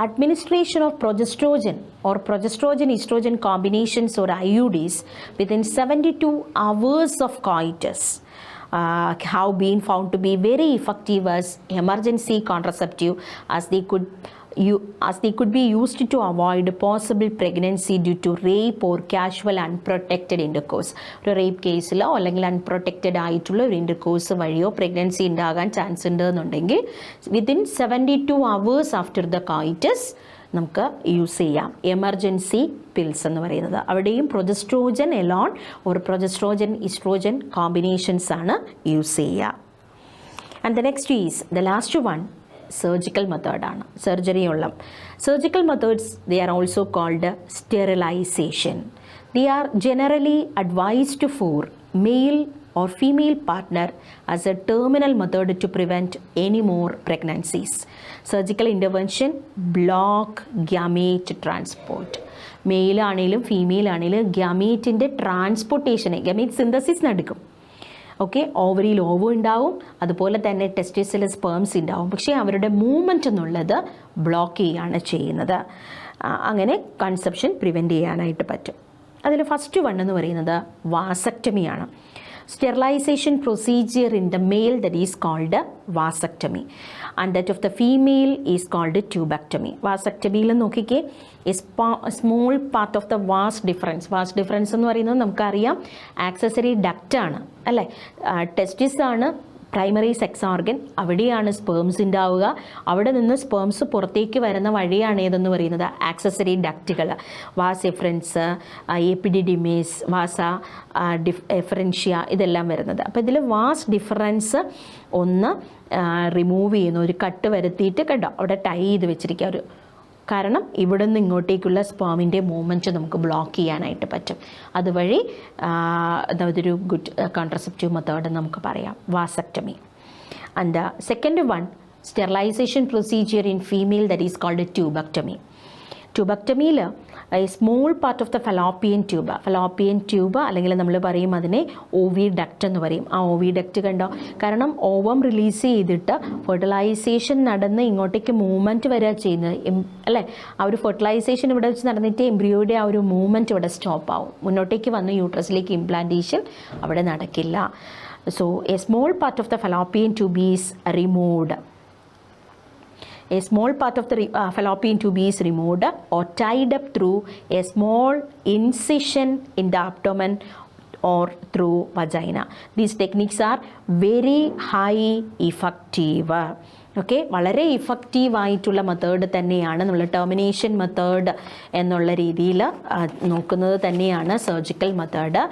A: Administration of progestogen or progestogen-estrogen combinations or IUDs within 72 hours of coitus have been found to be very effective as emergency contraceptive as they could be used to avoid possible pregnancy due to rape or casual unprotected intercourse. ഒരു rape കേസിലോ അല്ലെങ്കിൽ unprotected ആയിട്ടുള്ള ഒരു intercourse വഴിയോ pregnancy ഉണ്ടാകാൻ chance ഉണ്ടെന്നുണ്ടെങ്കിൽ within 72 hours after the coitus നമുക്ക് use ചെയ്യാം emergency pills എന്ന് പറയുന്നത്. അവിടെയും പ്രൊജസ്ട്രോജൻ എലോൺ ഒരു പ്രൊജസ്ട്രോജൻ ഇസ്ട്രോജൻ കോമ്പിനേഷൻസ് ആണ് യൂസ് ചെയ്യുക. And the next is the last one surgical മെത്തേഡാണ്. Surgical methods they are also called sterilisation. They are generally advised for male or female partner as a terminal method to prevent any more pregnancies. Surgical intervention block gamete transport. Male ആണെങ്കിലും female ആണെങ്കിലും ഗ്യാമേറ്റിൻ്റെ ട്രാൻസ്പോർട്ടേഷനെ gamete synthesis നടക്കും. ഓക്കെ, ഓവറിയിൽ ഓവോ ഉണ്ടാവും, അതുപോലെ തന്നെ ടെസ്റ്റിസിൽ സ്പേംസ് ഉണ്ടാവും. പക്ഷേ അവരുടെ മൂവ്മെൻറ്റ് എന്നുള്ളത് ബ്ലോക്ക് ചെയ്യുകയാണ് ചെയ്യുന്നത്. അങ്ങനെ കൺസെപ്ഷൻ പ്രിവെൻറ്റ് ചെയ്യാനായിട്ട് പറ്റും. അതിൽ ഫസ്റ്റ് വൺ എന്ന് പറയുന്നത് വാസക്ടമിയാണ്. Sterilization procedure in the male that is called vasectomy and that of the female is called tubectomy. Vasectomy യിൽ നോക്കിക്കേ small part of the vas deferens എന്ന് പറയുന്നത് നമുക്കറിയാം ആക്സസറി ഡക്റ്റ് ആണ് അല്ലേ. ടെസ്റ്റിസ് ആണ് പ്രൈമറി സെക്സ് ഓർഗൻ, അവിടെയാണ് സ്പേംസ് ഉണ്ടാവുക. അവിടെ നിന്ന് സ്പേംസ് പുറത്തേക്ക് വരുന്ന വഴിയാണ് ഏതെന്ന് പറയുന്നത് ആക്സസറി ഡക്റ്റുകൾ, വാസ് എഫറൻസ്, എപ്പിഡിഡിമിസ്, വാസ എഫറൻഷ്യ ഇതെല്ലാം വരുന്നത്. അപ്പോൾ ഇതിൽ വാസ് ഡിഫറൻസ് ഒന്ന് റിമൂവ് ചെയ്യുന്നു, ഒരു കട്ട് വരുത്തിയിട്ട് കണ്ടോ അവിടെ ടൈ ചെയ്ത് വെച്ചിരിക്കുക. ഒരു കാരണം ഇവിടെ നിന്ന് ഇങ്ങോട്ടേക്കുള്ള സ്പേമിൻ്റെ മൂവ്മെൻറ്റ് നമുക്ക് ബ്ലോക്ക് ചെയ്യാനായിട്ട് പറ്റും. അതുവഴി അതൊരു ഗുഡ് കോൺട്രസെപ്റ്റീവ് മെത്തേഡ് നമുക്ക് പറയാം, vasectomy. And second one sterilisation procedure in female that is called tubectomy. ട്യൂബക്ടമിയിൽ small part of the fallopian tube അല്ലെങ്കിൽ നമ്മൾ പറയും അതിനെ ഓവി ഡക്റ്റ് എന്ന് പറയും. ആ ഓവി ഡക്റ്റ് കണ്ടോ, കാരണം ഓവം റിലീസ് ചെയ്തിട്ട് ഫെർട്ടിലൈസേഷൻ നടന്ന് ഇങ്ങോട്ടേക്ക് മൂവ്മെൻറ്റ് വരിക ചെയ്യുന്നത് അല്ലേ. ആ ഒരു ഫെർട്ടിലൈസേഷൻ ഇവിടെ വെച്ച് നടന്നിട്ട് എംബ്രിയോയുടെ ആ ഒരു മൂവ്മെൻറ്റ് ഇവിടെ സ്റ്റോപ്പ് ആവും. മുന്നോട്ടേക്ക് വന്ന് യൂട്രസിലേക്ക് ഇംപ്ലാന്റേഷൻ അവിടെ നടക്കില്ല. So A small part of the fallopian tube is removed. A small part of the fallopian tube is removed or tied up through a small incision in the abdomen or through vagina. These techniques are very high effective. Okay, വളരെ ഇഫക്റ്റീവായിട്ടുള്ള method തന്നെയാണ് നമ്മൾ termination method എന്നുള്ള രീതിയിൽ നോക്കുന്നത് തന്നെയാണ് surgical method.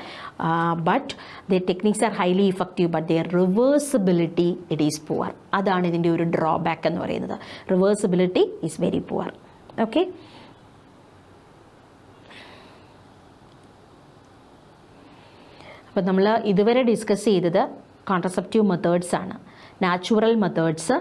A: But the techniques are highly effective but their reversibility it is poor. അതാണ് ഇതിൻ്റെ ഒരു ഡ്രോബാക്ക് എന്ന് പറയുന്നത്. Reversibility is very poor. Okay, അപ്പോൾ നമ്മൾ ഇതുവരെ ഡിസ്കസ് ചെയ്തത് കോൺട്രസെപ്റ്റീവ് മെത്തേഡ്സ് ആണ്. നാച്ചുറൽ മെത്തേഡ്സ്,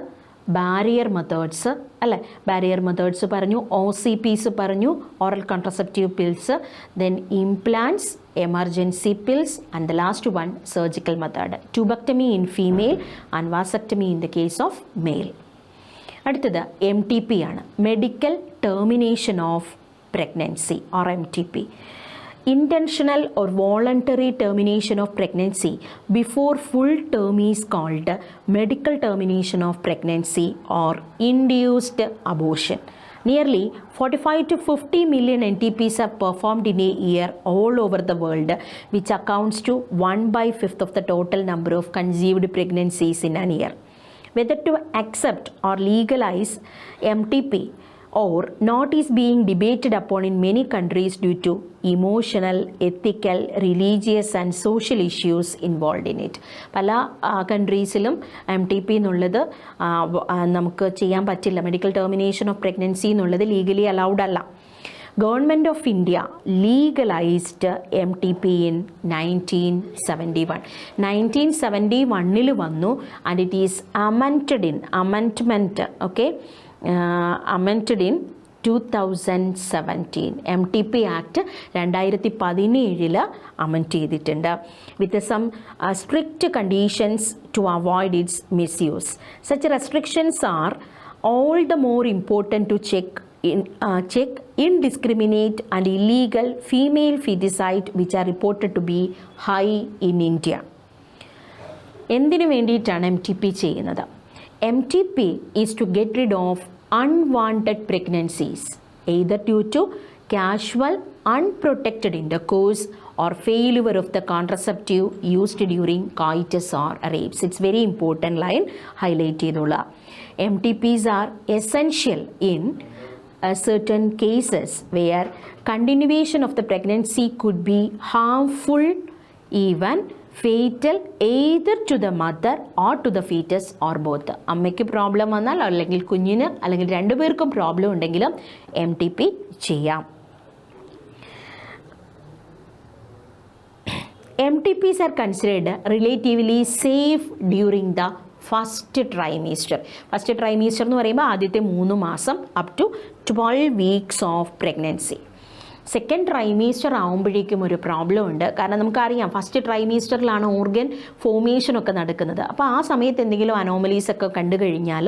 A: ബാരിയർ മെത്തേഡ്സ് അല്ലേ. ബാരിയർ മെത്തേഡ്സ് പറഞ്ഞു, OCPs പറഞ്ഞു, oral contraceptive pills, then implants, emergency pills and the last one surgical method. Tubectomy in female and vasectomy in the case of mail. അടുത്തത് MTP ആണ്, medical termination of pregnancy or MTP. Intentional or voluntary termination of pregnancy before full term is called medical termination of pregnancy or induced abortion. Nearly 45 to 50 million NTPs are performed in a year all over the world, which accounts to 1/5 of the total number of conceived pregnancies in an year. Whether to accept or legalize MTP or not is being debated upon in many countries due to emotional, ethical, religious and social issues involved in it. പല കൺട്രീസിലും MTP എന്നുള്ളത് നമുക്ക് ചെയ്യാൻ പറ്റില്ല. Medical termination of pregnancy എന്നുള്ളത് legally allowed അല്ല. Government of India legalized MTP in 1971. 1971 വന്നു and it is amended in 2017. MTP Act 2017 amend ചെയ്തിട്ടുണ്ട് with some strict conditions to avoid its misuse. Such restrictions are all the more important to check indiscriminate and illegal female feticide which are reported to be high in India. എന്തിനു വേണ്ടിയിട്ടാണ് MTP ചെയ്യുന്നത്? MTP is to get rid of unwanted pregnancies either due to casual unprotected intercourse or failure of the contraceptive used during coitus or rapes. It's very important line highlight ചെയ്തുള്ള. MTPs are essential in certain cases where continuation of the pregnancy could be harmful, even fatal, either to the mother or to the fetus or both. അമ്മയ്ക്ക് problem വന്നാൽ അല്ലെങ്കിൽ കുഞ്ഞിന് അല്ലെങ്കിൽ രണ്ടുപേർക്കും problem ഉണ്ടെങ്കിലും MTP ചെയ്യാം. MTPs are considered relatively safe during the first trimester. First trimester എന്ന് പറയുമ്പോൾ ആദ്യത്തെ 3 മാസം up to 12 weeks of pregnancy. Second trimester ആകുമ്പോഴേക്കും ഒരു പ്രോബ്ലം ഉണ്ട്. കാരണം നമുക്കറിയാം ഫസ്റ്റ് ട്രൈമീസ്റ്ററിലാണ് ഓർഗൻ ഫോർമേഷനൊക്കെ നടക്കുന്നത്. അപ്പോൾ ആ സമയത്ത് എന്തെങ്കിലും അനോമലീസ് ഒക്കെ കണ്ടു കഴിഞ്ഞാൽ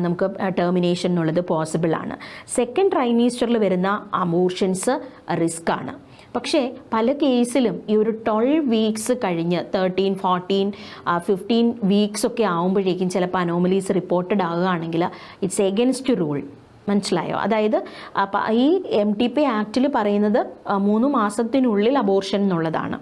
A: നമുക്ക് ടെർമിനേഷൻ എന്നുള്ളത് പോസിബിൾ ആണ്. സെക്കൻഡ് ട്രൈമീസ്റ്ററിൽ വരുന്ന അബോർഷൻസ് റിസ്ക് ആണ്. പക്ഷേ പല കേസിലും ഈ ഒരു 12 വീക്സ് കഴിഞ്ഞ് 13, 14, 15 വീക്സ് ഒക്കെ ആകുമ്പോഴേക്കും ചിലപ്പോൾ അനോമലീസ് റിപ്പോർട്ടഡ് ആകുകയാണെങ്കിൽ ഇറ്റ്സ് എഗൻസ്റ്റ് റൂൾ. മനസ്സിലായോ? അതായത് ഈ MTP ആക്റ്റിൽ പറയുന്നത് 3 മാസത്തിനുള്ളിൽ അബോർഷൻ എന്നുള്ളതാണ്.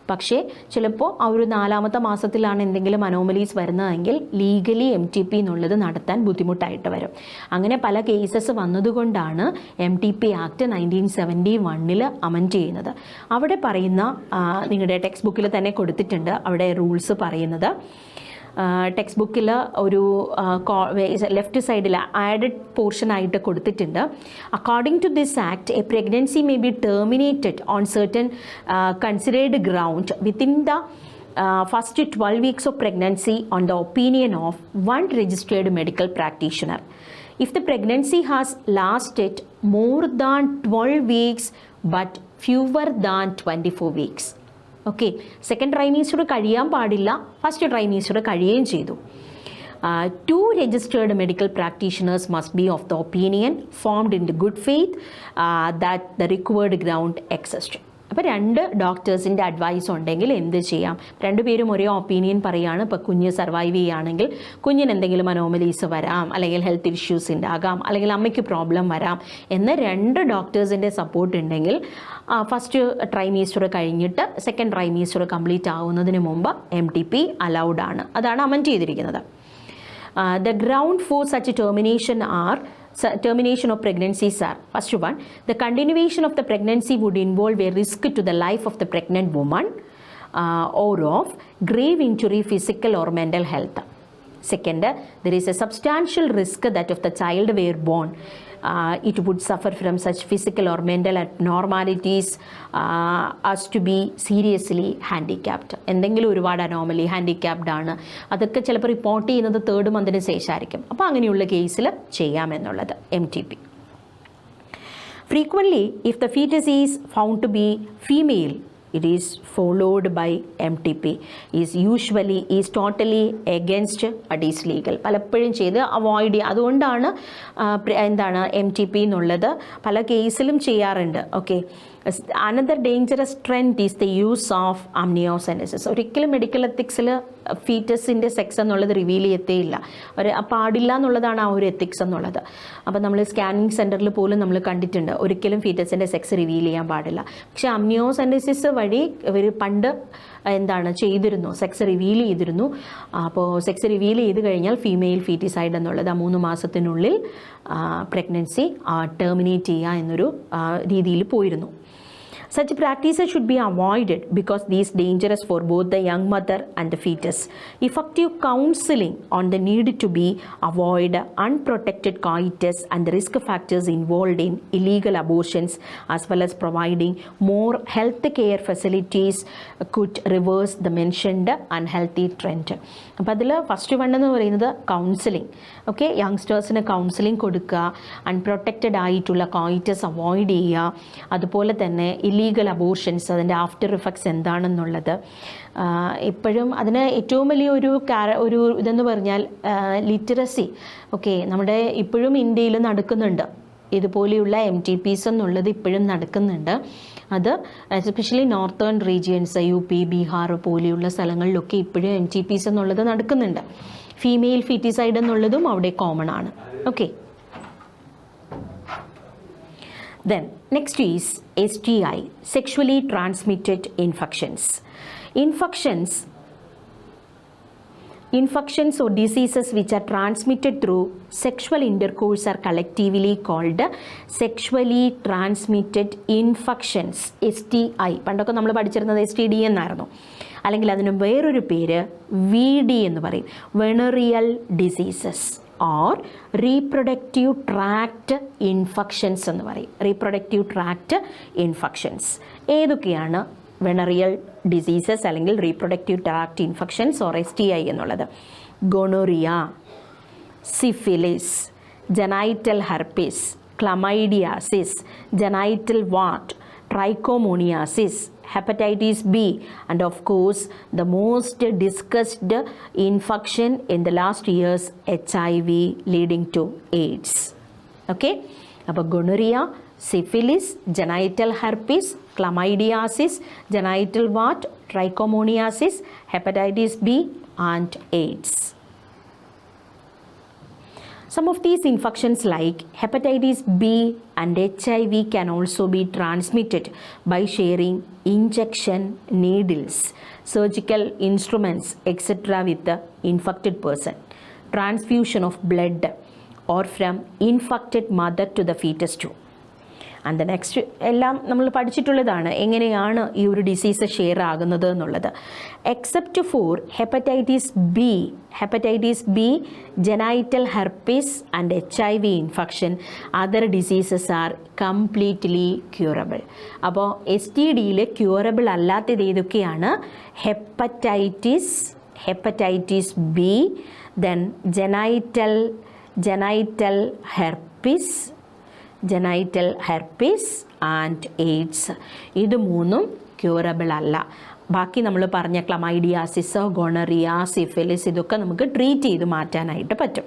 A: പക്ഷേ ചിലപ്പോൾ ആ ഒരു 4ാമത്തെ മാസത്തിലാണ് എന്തെങ്കിലും അനോമലീസ് വരുന്നതെങ്കിൽ ലീഗലി MTP എന്നുള്ളത് നടത്താൻ ബുദ്ധിമുട്ടായിട്ട് വരും. അങ്ങനെ പല കേസസ് വന്നതുകൊണ്ടാണ് MTP ആക്ട് 1971 അമെൻഡ് ചെയ്യുന്നത്. അവിടെ പറയുന്ന നിങ്ങളുടെ ടെക്സ്റ്റ് ബുക്കിൽ തന്നെ കൊടുത്തിട്ടുണ്ട്. അവിടെ റൂൾസ് പറയുന്നത് ടെക്സ്റ്റ് ബുക്കിൽ ഒരു ലെഫ്റ്റ് സൈഡിൽ ആഡഡ് പോർഷൻ ആയിട്ട് കൊടുത്തിട്ടുണ്ട്. According to this act a pregnancy may be terminated on certain considered ground within the first 12 weeks of pregnancy on the opinion of one registered medical practitioner. If the pregnancy has lasted more than 12 weeks but fewer than 24 weeks. Okay, second trimester കഴിയാൻ പാടില്ല, first ട്രൈമീസ്റ്റർ കഴിയുകയും ചെയ്തു. 2 registered medical practitioners must be of the opinion formed in the good faith that the required ground exists. അപ്പോൾ 2 ഡോക്ടേഴ്സിൻ്റെ advice ഉണ്ടെങ്കിൽ എന്ത് ചെയ്യാം? 2 പേരും ഒരേ ഒപ്പീനിയൻ പറയുകയാണ്. ഇപ്പോൾ കുഞ്ഞ് സർവൈവ് ചെയ്യുകയാണെങ്കിൽ കുഞ്ഞിന് എന്തെങ്കിലും അനോമലീസ് വരാം, അല്ലെങ്കിൽ ഹെൽത്ത് ഇഷ്യൂസ് ഉണ്ടാകാം, അല്ലെങ്കിൽ അമ്മയ്ക്ക് പ്രോബ്ലം വരാം എന്ന് 2 ഡോക്ടേഴ്സിൻ്റെ സപ്പോർട്ട് ഉണ്ടെങ്കിൽ ഫസ്റ്റ് ട്രൈമീസ്റ്റർ കഴിഞ്ഞിട്ട് സെക്കൻഡ് ട്രൈമീസ്റ്റർ കംപ്ലീറ്റ് ആവുന്നതിന് മുമ്പ് MTP അലൗഡ് ആണ്. അതാണ് അമെൻഡ് ചെയ്തിരിക്കുന്നത്. The ground for such termination of pregnancies are: first one, the continuation of the pregnancy would involve a risk to the life of the pregnant woman or of grave injury, physical or mental health. Second, there is a substantial risk that if the child were born, it would suffer from such physical or mental abnormalities as to be seriously handicapped. എന്തെങ്കിലും ഒരുപാട് anomaly handicapped ആണ്, അതൊക്കെ ചിലപ്പോൾ report ചെയ്യുന്നത് 3rd മന്തിന് ശേഷമായിരിക്കും. അപ്പോൾ അങ്ങനെയുള്ള കേസിൽ ചെയ്യാമെന്നുള്ളത് MTP. Frequently, if the fetus is found to be female, it is followed by MTP. is totally against it is legal. പലപ്പോഴും ചെയ്ത് അവോയ്ഡ് ചെയ്യുക. അതുകൊണ്ടാണ് എന്താണ് MTP എന്നുള്ളത് പല കേസിലും ചെയ്യാറുണ്ട്. Okay, another dangerous trend is the use of amniocentesis. ഒരിക്കലും മെഡിക്കൽ എത്തിക്സിൽ ഫീറ്റസിൻ്റെ സെക്സ് എന്നുള്ളത് റിവീൽ ചെയ്യത്തേയില്ല. പാടില്ല എന്നുള്ളതാണ് ആ ഒരു എത്തിക്സ് എന്നുള്ളത്. അപ്പോൾ നമ്മൾ സ്കാനിങ് സെൻറ്ററിൽ പോലും നമ്മൾ കണ്ടിട്ടുണ്ട് ഒരിക്കലും ഫീറ്റസിൻ്റെ സെക്സ് റിവീൽ ചെയ്യാൻ പാടില്ല. പക്ഷേ അമ്നിയോസെൻറ്റസിസ് വഴി ഇവർ പണ്ട് എന്താണ് ചെയ്തിരുന്നു, സെക്സ് റിവീൽ ചെയ്തിരുന്നു. അപ്പോൾ സെക്സ് റിവീൽ ചെയ്ത് കഴിഞ്ഞാൽ ഫീമെയിൽ ഫീറ്റിസൈഡ് എന്നുള്ളത് 3 മാസത്തിനുള്ളിൽ പ്രഗ്നൻസി ടെർമിനേറ്റ് ചെയ്യുക എന്നൊരു രീതിയിൽ പോയിരുന്നു. Such practices should be avoided because these are dangerous for both the young mother and the fetus. Effective counseling on the need to be avoid unprotected coitus and the risk factors involved in illegal abortions, as well as providing more health care facilities could reverse the mentioned unhealthy trend. അപ്പോൾ അതിൽ first one എന്ന് പറയുന്നത് counselling. Okay, യങ്സ്റ്റേഴ്സിന് counselling കൊടുക്കുക, unprotected ആയിട്ടുള്ള coitus avoid ചെയ്യുക, അതുപോലെ തന്നെ illegal abortions അതിൻ്റെ ആഫ്റ്റർ ഇഫക്ട്സ് എന്താണെന്നുള്ളത്. ഇപ്പോഴും അതിന് ഏറ്റവും വലിയ ഒരു ഇതെന്ന് പറഞ്ഞാൽ ലിറ്ററസി. ഓക്കെ, നമ്മുടെ ഇപ്പോഴും ഇന്ത്യയിൽ നടക്കുന്നുണ്ട് ഇതുപോലെയുള്ള MTPs എന്നുള്ളത് ഇപ്പോഴും നടക്കുന്നുണ്ട്. അത് especially northern regions UP, Bihar പോലെയുള്ള സ്ഥലങ്ങളിലൊക്കെ ഇപ്പോഴും MTPs എന്നുള്ളത് നടക്കുന്നുണ്ട്. ഫീമെയിൽ ഫീറ്റിസൈഡ് എന്നുള്ളതും അവിടെ കോമൺ ആണ്. Okay, then next is STI, sexually transmitted infections or diseases which are transmitted through sexual intercourse are collectively called sexually transmitted infections, STI. പണ്ടൊക്കെ നമ്മൾ പഠിച്ചിരുന്നത് STD എന്നായിരുന്നു, അല്ലെങ്കിൽ അതിന് വേറൊരു പേര് VD എന്ന് പറയും, വെനറിയൽ diseases or reproductive tract infections എന്ന് പറയും. reproductive tract infections ഏതൊക്കെയാണ് വെനറിയൽ ഡിസീസസ് അല്ലെങ്കിൽ reproductive tract infections or STI എന്നുള്ളത്? Gonorrhoea, syphilis, genital herpes, chlamydiasis, genital wart, trichomoniasis, hepatitis B, and of course the most discussed infection in the last years, HIV leading to AIDS. Okay, അപ്പോൾ gonorrhoea, syphilis, genital herpes, chlamydiasis, genital wart, trichomoniasis, hepatitis B and AIDS. Some of these infections like hepatitis B and HIV can also be transmitted by sharing injection needles, surgical instruments, etc. with the infected person, transfusion of blood, or from infected mother to the fetus too. And next എല്ലാം നമ്മൾ പഠിച്ചിട്ടുള്ളതാണ് എങ്ങനെയാണ് ഈ ഒരു disease share ആകുന്നത് എന്നുള്ളത്. Except for hepatitis B, genital herpes and HIV infection, other diseases are completely curable. അപ്പോൾ STDയിൽ curable അല്ലാത്തത് ഏതൊക്കെയാണ്? Hepatitis B, then genital herpes and AIDS. ഇത് മൂന്നും ക്യൂറബിൾ അല്ല. ബാക്കി നമ്മൾ പറഞ്ഞ ക്ലമൈഡിയാസിസ്, ഗൊണറിയ, സിഫിലിസ് ഇതൊക്കെ നമുക്ക് ട്രീറ്റ് ചെയ്ത് മാറ്റാനായിട്ട് പറ്റും.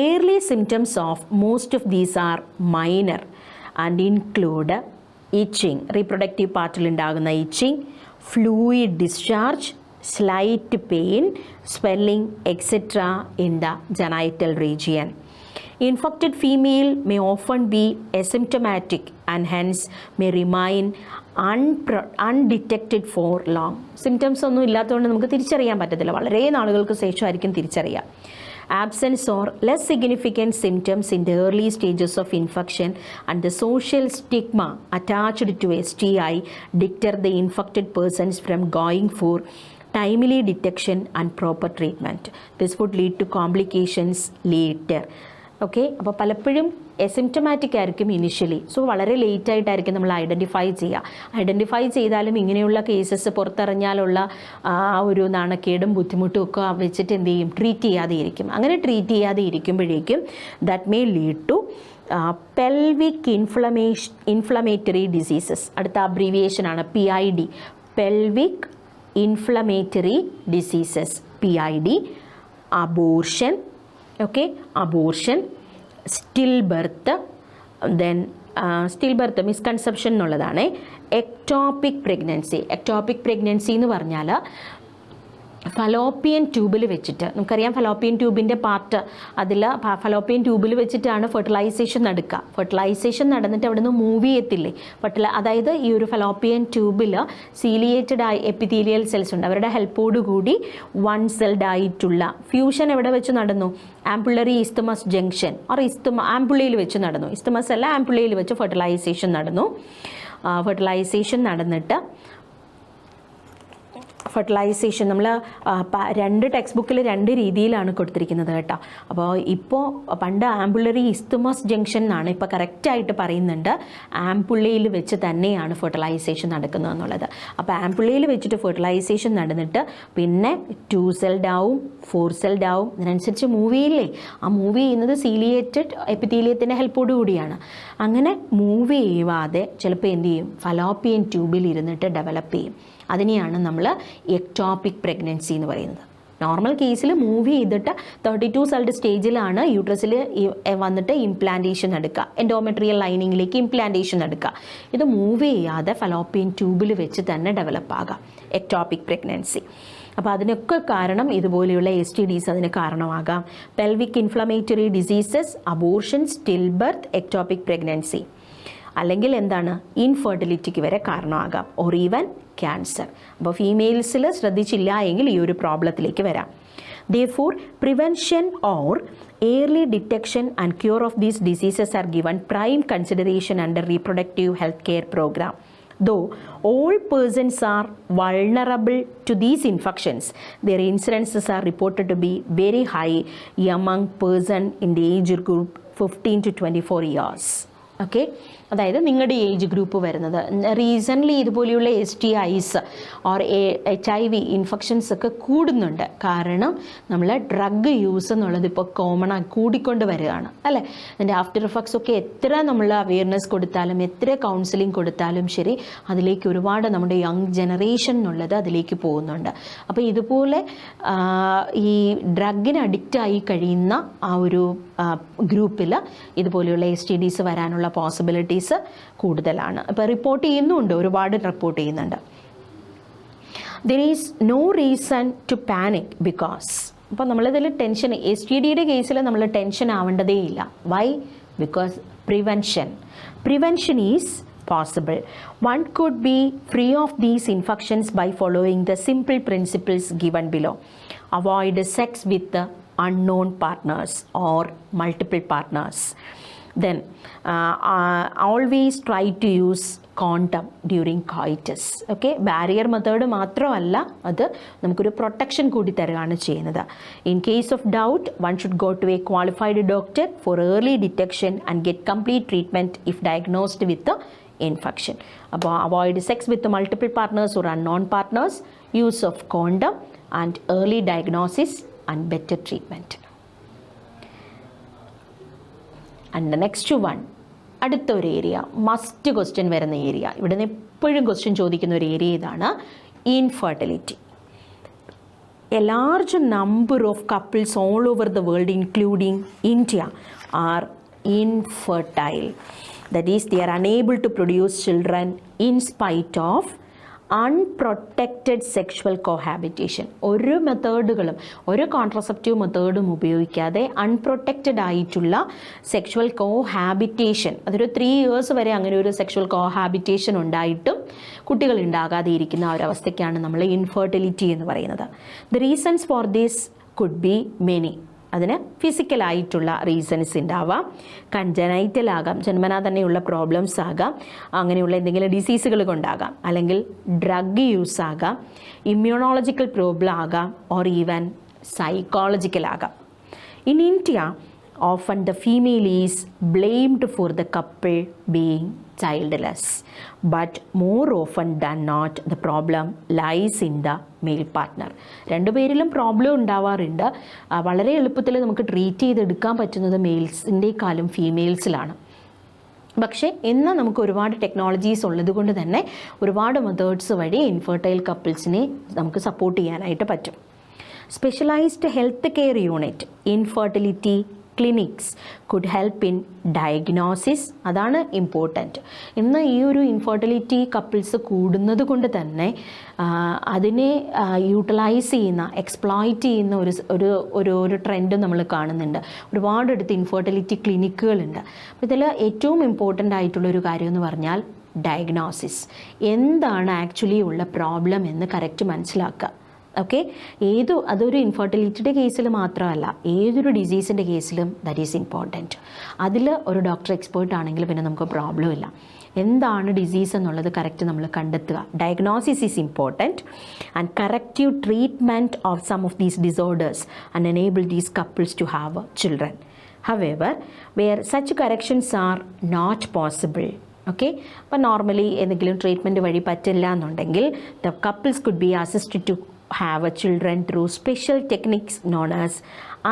A: Early symptoms of most of these are minor and include itching, reproductive പാർട്ടിൽ ഉണ്ടാകുന്ന itching, fluid discharge, slight pain, swelling etcetera in the genital region. Infected female may often be asymptomatic and hence may remain undetected for long. Symptoms ഒന്നും ഇല്ലാത്തതുകൊണ്ട് നമുക്ക് തിരിച്ചറിയാൻ പറ്റത്തില്ല, വളരെ നാളുകൾക്ക് ശേഷമായിരിക്കും തിരിച്ചറിയുക. Absence or less significant symptoms in the early stages of infection and the social stigma attached to STI deter the infected persons from going for timely detection and proper treatment. This would lead to complications later. Okay, അപ്പോൾ പലപ്പോഴും asymptomatic ആയിരിക്കും initially, so വളരെ late ആയിട്ടായിരിക്കും നമ്മൾ identify ചെയ്താലും ഇങ്ങനെയുള്ള cases പുറത്തിറങ്ങിയാലുള്ള ആ ഒരു നാണക്കേടും ബുദ്ധിമുട്ടും ഒക്കെ വെച്ചിട്ട് എന്ത് ചെയ്യും, ട്രീറ്റ് ചെയ്യാതെ ഇരിക്കും. അങ്ങനെ ട്രീറ്റ് ചെയ്യാതെ ഇരിക്കുമ്പോഴേക്കും that may lead to pelvic inflammatory diseases. അടുത്ത അബ്രീവിയേഷനാണ് PID, pelvic inflammatory diseases, PID, abortion, okay, abortion, stillbirth, then stillbirth misconception എന്നുള്ളതാണ്. എക്ടോപിക് പ്രഗ്നൻസി എന്ന് പറഞ്ഞാൽ ഫലോപ്പിയൻ ട്യൂബിൽ വെച്ചിട്ട്, നമുക്കറിയാം ഫലോപ്പിയൻ ട്യൂബിൻ്റെ പാർട്ട്, അതിൽ ഫലോപ്പിയൻ ട്യൂബിൽ വെച്ചിട്ടാണ് ഫെർട്ടിലൈസേഷൻ നടക്കുക. ഫെർട്ടിലൈസേഷൻ നടന്നിട്ട് അവിടെ നിന്ന് മൂവ് ചെയ്യത്തില്ലേ, അതായത് ഈ ഒരു ഫലോപ്പിയൻ ട്യൂബിൽ സീലിയേറ്റഡ് ആയി എപ്പിത്തീലിയൽ സെൽസ് ഉണ്ട്, അവരുടെ ഹെൽപ്പോട് കൂടി വൺ സെൽഡ് ആയിട്ടുള്ള ഫ്യൂഷൻ എവിടെ വെച്ച് നടന്നു? ആംപുള്ളറി ഇസ്തമസ് ജംഗ്ഷൻ ഓർ ആംപുള്ളയിൽ വെച്ച് നടന്നു. ഇസ്തമസ് അല്ല, ആംപുള്ളയിൽ വെച്ച് ഫെർട്ടിലൈസേഷൻ നടന്നു. ഫെർട്ടിലൈസേഷൻ നടന്നിട്ട് ഫെർട്ടിലൈസേഷൻ നമ്മൾ രണ്ട് ടെക്സ്റ്റ് ബുക്കിൽ രണ്ട് രീതിയിലാണ് കൊടുത്തിരിക്കുന്നത് കേട്ടോ. അപ്പോൾ ഇപ്പോൾ പണ്ട് ആംപുള്ളറി ഇസ്തമസ് ജംഗ്ഷൻ എന്നാണ്, ഇപ്പോൾ കറക്റ്റായിട്ട് പറയുന്നുണ്ട് ആംപുള്ളയിൽ വെച്ച് തന്നെയാണ് ഫെർട്ടിലൈസേഷൻ നടക്കുന്നത് എന്നുള്ളത്. അപ്പോൾ ആംപുള്ളയിൽ വെച്ചിട്ട് ഫെർട്ടിലൈസേഷൻ നടന്നിട്ട് പിന്നെ 2 സെൽഡ് ആവും, 4 സെൽഡ് ആവും, ഇതിനനുസരിച്ച് മൂവ് ചെയ്യില്ലേ. ആ മൂവ് ചെയ്യുന്നത് സീലിയേറ്റഡ് എപ്പിത്തീലിയത്തിൻ്റെ ഹെൽപ്പോട് കൂടിയാണ്. അങ്ങനെ മൂവ് ചെയ്യാതെ ചിലപ്പോൾ എന്ത് ചെയ്യും, ഫലോപ്പിയൻ ട്യൂബിൽ ഇരുന്നിട്ട് ഡെവലപ്പ് ചെയ്യും. അതിനെയാണ് നമ്മൾ എക്ടോപിക് പ്രഗ്നൻസി എന്ന് പറയുന്നത്. നോർമൽ കേസിൽ മൂവ് ചെയ്തിട്ട് 32 സെൽഡ് സ്റ്റേജിലാണ് യൂട്രസിൽ വന്നിട്ട് ഇംപ്ലാന്റേഷൻ നടക്കുക, എൻഡോമെട്രിയൽ ലൈനിങ്ങിലേക്ക് ഇംപ്ലാന്റേഷൻ നടക്കുക. ഇത് മൂവ് ചെയ്യാതെ ഫലോപ്പിയൻ ട്യൂബിൽ വെച്ച് തന്നെ ഡെവലപ്പ് ആകാം, എക്ടോപിക് പ്രഗ്നൻസി. അപ്പോൾ അതിനൊക്കെ കാരണം ഇതുപോലെയുള്ള STDs അതിന് കാരണമാകാം. Pelvic inflammatory diseases, abortion, still birth, ectopic pregnancy, അല്ലെങ്കിൽ എന്താണ്, ഇൻഫെർട്ടിലിറ്റിക്ക് വരെ കാരണമാകാം, ഓർ ഈവൻ ക്യാൻസർ. അപ്പോൾ ഫീമെയിൽസിൽ ശ്രദ്ധിച്ചില്ല എങ്കിൽ ഈ ഒരു പ്രോബ്ലത്തിലേക്ക് വരാം. Therefore, prevention or early detection and cure of these diseases are given prime consideration under reproductive health care program. Though all persons are vulnerable to these infections, their incidences are reported to be very high among persons in the age group 15 to 24 years. Okay, അതായത് നിങ്ങളുടെ age group വരുന്നത്. Recently ഇതുപോലെയുള്ള STIs or HIV infections ഒക്കെ കൂടുന്നുണ്ട്. കാരണം നമ്മൾ drug use എന്നുള്ളത് ഇപ്പോൾ കോമൺ ആയി കൂടിക്കൊണ്ട് വരികയാണ് അല്ലേ. അതിൻ്റെ ആഫ്റ്റർ ഇഫക്ട്സ് ഒക്കെ എത്ര നമ്മൾ അവെയർനെസ് കൊടുത്താലും എത്ര കൗൺസിലിംഗ് കൊടുത്താലും ശരി, അതിലേക്ക് ഒരുപാട് നമ്മുടെ യങ് ജനറേഷൻ എന്നുള്ളത് അതിലേക്ക് പോകുന്നുണ്ട്. അപ്പോൾ ഇതുപോലെ ഈ ഡ്രഗിന് അഡിക്റ്റായി കഴിയുന്ന ആ ഒരു ഗ്രൂപ്പിൽ ഇതുപോലെയുള്ള STDs വരാനുള്ള പോസിബിലിറ്റീസ് കൂടുതലാണ്. ഇപ്പോൾ റിപ്പോർട്ട് ചെയ്യുന്നുണ്ട്, ഒരുപാട് റിപ്പോർട്ട് ചെയ്യുന്നുണ്ട്. There is no reason to panic because, അപ്പോൾ നമ്മളിതിൽ ടെൻഷൻ, STDയുടെ കേസിൽ നമ്മൾ ടെൻഷൻ ആവേണ്ടതേ ഇല്ല. Why? Because prevention is possible. One could be free of these infections by following the simple principles given below. Avoid sex with the unknown partners or multiple partners. Then always try to use condom during coitus. Okay, barrier method മാത്രമല്ല, അത് നമുക്കൊരു protection കൂടി തരുകയാണ് ചെയ്യുന്നത്. In case of doubt, one should go to a qualified doctor for early detection and get complete treatment if diagnosed with the infection. അപ്പോൾ avoid sex with multiple partners or unknown partners, use of condom and early diagnosis and better treatment. And the next one, അടുത്ത ഒരു area, must question വരുന്ന area, ഇവിടെ നിന്ന് എപ്പോഴും question ചോദിക്കുന്ന ഒരു area ഇതാണ്, infertility. A large number of couples all over the world, including India, are infertile. That is, they are unable to produce children in spite of unprotected sexual cohabitation. ഒരു മെത്തേഡുകളും ഒരു contraceptive മെത്തേഡും ഉപയോഗിക്കാതെ unprotected ആയിട്ടുള്ള sexual cohabitation, അതൊരു 3 years വരെ അങ്ങനെ ഒരു sexual cohabitation ഉണ്ടായിട്ടും കുട്ടികൾ ഉണ്ടാകാതെ ഇരിക്കുന്ന ആ ഒരവസ്ഥയ്ക്കാണ് നമ്മൾ ഇൻഫെർട്ടിലിറ്റി എന്ന് പറയുന്നത്. The reasons for this could be many. അതിന് ഫിസിക്കലായിട്ടുള്ള റീസൺസ് ഉണ്ടാവാം, കൺജനൈറ്റൽ ആകാം, ജന്മനാ തന്നെയുള്ള പ്രോബ്ലംസ് ആകാം, അങ്ങനെയുള്ള എന്തെങ്കിലും ഡിസീസുകൾ കൊണ്ടാകാം, അല്ലെങ്കിൽ ഡ്രഗ് യൂസ് ആകാം, ഇമ്മ്യൂണോളജിക്കൽ പ്രോബ്ലം ആകാം, ഓർ ഈവൻ സൈക്കോളജിക്കൽ ആകാം. In India, often the female is blamed for the couple being childless, but more often than not the problem lies in the male partner. രണ്ടുപേരിലും problem ഉണ്ടാവാറുണ്ട്. വളരെ എളുപ്പത്തിൽ നമുക്ക് treat ചെയ്തെടുക്കാൻ പറ്റുന്നത് മെയിൽസിൻ്റെക്കാളും ഫീമെയിൽസിലാണ്. പക്ഷേ ഇന്ന് നമുക്ക് ഒരുപാട് ടെക്നോളജീസ് ഉള്ളത് കൊണ്ട് തന്നെ ഒരുപാട് മെത്തേഡ്സ് വഴി ഇൻഫെർട്ടൈൽ കപ്പിൾസിനെ നമുക്ക് സപ്പോർട്ട് ചെയ്യാനായിട്ട് പറ്റും. Specialised health care unit, infertility clinics could help in diagnosis. അതാണ് ഇമ്പോർട്ടൻറ്റ്. ഇന്ന് ഈ ഒരു ഇൻഫെർട്ടിലിറ്റി കപ്പിൾസ് കൂടുന്നത് കൊണ്ട് തന്നെ അതിനെ യൂട്ടിലൈസ് ചെയ്യുന്ന, എക്സ്പ്ലോയിറ്റ് ചെയ്യുന്ന ഒരു ട്രെൻഡ് നമ്മൾ കാണുന്നുണ്ട്. ഒരുപാടടുത്ത് ഇൻഫെർട്ടിലിറ്റി ക്ലിനിക്കുകളുണ്ട്. അപ്പോൾ ഇതിൽ ഏറ്റവും ഇമ്പോർട്ടൻ്റ് ആയിട്ടുള്ളൊരു കാര്യം എന്ന് പറഞ്ഞാൽ ഡയഗ്നോസിസ്. എന്താണ് ആക്ച്വലി ഉള്ള പ്രോബ്ലം എന്ന് കറക്റ്റ് മനസ്സിലാക്കുക. ഓക്കെ, അതൊരു ഇൻഫെർട്ടിലിറ്റിയുടെ കേസിൽ മാത്രമല്ല, ഏതൊരു ഡിസീസിൻ്റെ കേസിലും ദാറ്റ് ഈസ് ഇമ്പോർട്ടൻറ്റ്. അതിൽ ഒരു ഡോക്ടർ എക്സ്പേർട്ട് ആണെങ്കിൽ പിന്നെ നമുക്ക് പ്രോബ്ലം ഇല്ല. എന്താണ് ഡിസീസ് എന്നുള്ളത് കറക്റ്റ് നമ്മൾ കണ്ടെത്തുക. Diagnosis is important and corrective treatment of some of these disorders and enable these couples to have children. However, where such corrections are not possible, okay, അപ്പോൾ normally എന്തെങ്കിലും ട്രീറ്റ്മെൻറ്റ് വഴി പറ്റില്ല എന്നുണ്ടെങ്കിൽ the couples could be assisted to have a children through special techniques known as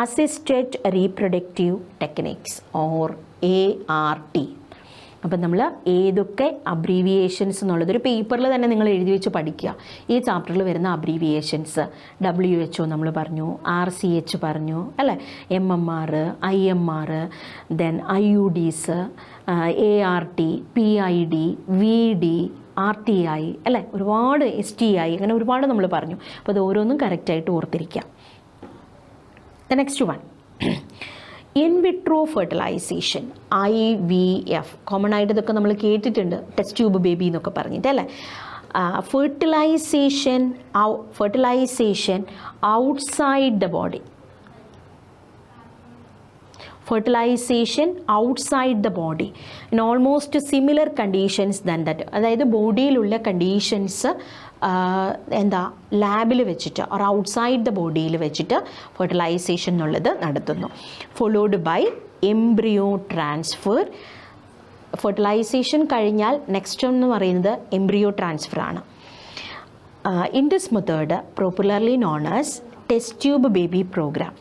A: assisted reproductive techniques or ART. അപ്പം നമ്മൾ ഏതൊക്കെ abbreviations എന്നുള്ളത് ഒരു പേപ്പറിൽ തന്നെ നിങ്ങൾ എഴുതി വെച്ച് പഠിക്കുക. ഈ ചാപ്റ്ററിൽ വരുന്ന അബ്രീവിയേഷൻസ് WHO നമ്മൾ പറഞ്ഞു, RCH പറഞ്ഞു അല്ലേ, MMR, IMR, then IUDs, ART, PID, VD, RTI അല്ലേ, ഒരുപാട് STI, അങ്ങനെ ഒരുപാട് നമ്മൾ പറഞ്ഞു. അപ്പോൾ അത് ഓരോന്നും കറക്റ്റായിട്ട് ഓർത്തിരിക്കാം. The next one, in vitro fertilisation, IVF. Common ആയിട്ട് ഇതൊക്കെ നമ്മൾ കേട്ടിട്ടുണ്ട്, ടെസ്റ്റ് ട്യൂബ് ബേബി എന്നൊക്കെ പറഞ്ഞിട്ട് അല്ലേ. Fertilization outside the body, fertilization outside the body in almost similar conditions than that. അതായത് ബോഡിയിലുള്ള കണ്ടീഷൻസ് എന്താ ലാബിൽ വെച്ചിട്ട് ഓർ ഔട്ട്സൈഡ് ദ ബോഡിയിൽ വെച്ചിട്ട് ഫെർട്ടിലൈസേഷൻ എന്നുള്ളത് നടത്തുന്നു. Followed by embryo transfer. Fertilization കഴിഞ്ഞാൽ നെക്സ്റ്റ് എന്ന് പറയുന്നത് എംബ്രിയോ ട്രാൻസ്ഫർ ആണ്. In this method popularly known as test tube baby program.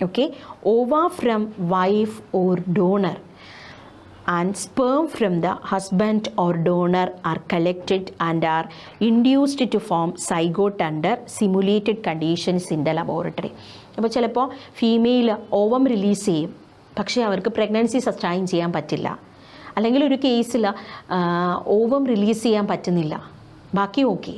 A: Okay, ova from wife or donor and sperm from the husband or donor are collected and are induced to form zygote under simulated conditions in the laboratory. അപ്പോൾ ചിലപ്പോൾ female ovum release ചെയ്യും, പക്ഷേ അവർക്ക് pregnancy sustain ചെയ്യാൻ പറ്റില്ല. അല്ലെങ്കിൽ ഒരു കേസിൽ ഓവം റിലീസ് ചെയ്യാൻ പറ്റുന്നില്ല, ബാക്കി ഓക്കെ,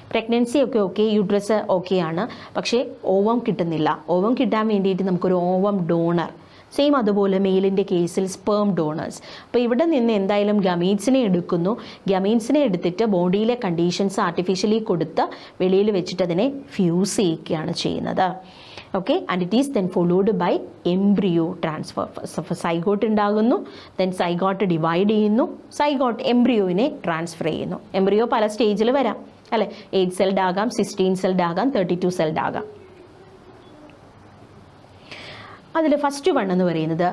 A: പ്രഗ്നൻസി ഒക്കെ ഓക്കെ, യൂട്രസ് ഓക്കെ ആണ്, പക്ഷേ ഓവം കിട്ടുന്നില്ല. ഓവം കിട്ടാൻ വേണ്ടിയിട്ട് നമുക്കൊരു ഓവം ഡോണർ, സെയിം അതുപോലെ മെയിലിൻ്റെ കേസിൽ സ്പേം ഡോണേഴ്സ്. അപ്പോൾ ഇവിടെ നിന്ന് എന്തായാലും ഗമീറ്റ്സിനെ എടുക്കുന്നു. ഗമീറ്റ്സിനെ എടുത്തിട്ട് ബോഡിയിലെ കണ്ടീഷൻസ് ആർട്ടിഫിഷ്യലി കൊടുത്ത് വെളിയിൽ വെച്ചിട്ട് അതിനെ ഫ്യൂസ് ചെയ്യുകയാണ് ചെയ്യുന്നത്. Okay, and it is then followed by embryo transfer. Zygote ഉണ്ടാകുന്നു, ദെൻ സൈഗോട്ട് ഡിവൈഡ് ചെയ്യുന്നു, സൈഗോട്ട് എംബ്രിയോയിനെ ട്രാൻസ്ഫർ ചെയ്യുന്നു. എംബ്രിയോ പല സ്റ്റേജിൽ വരാം അല്ലേ, 8 സെൽഡ് ആകാം, 16 സെൽഡ് ആകാം, 32 സെൽഡ് ആകാം. അതിൽ ഫസ്റ്റ് വൺ എന്ന് പറയുന്നത്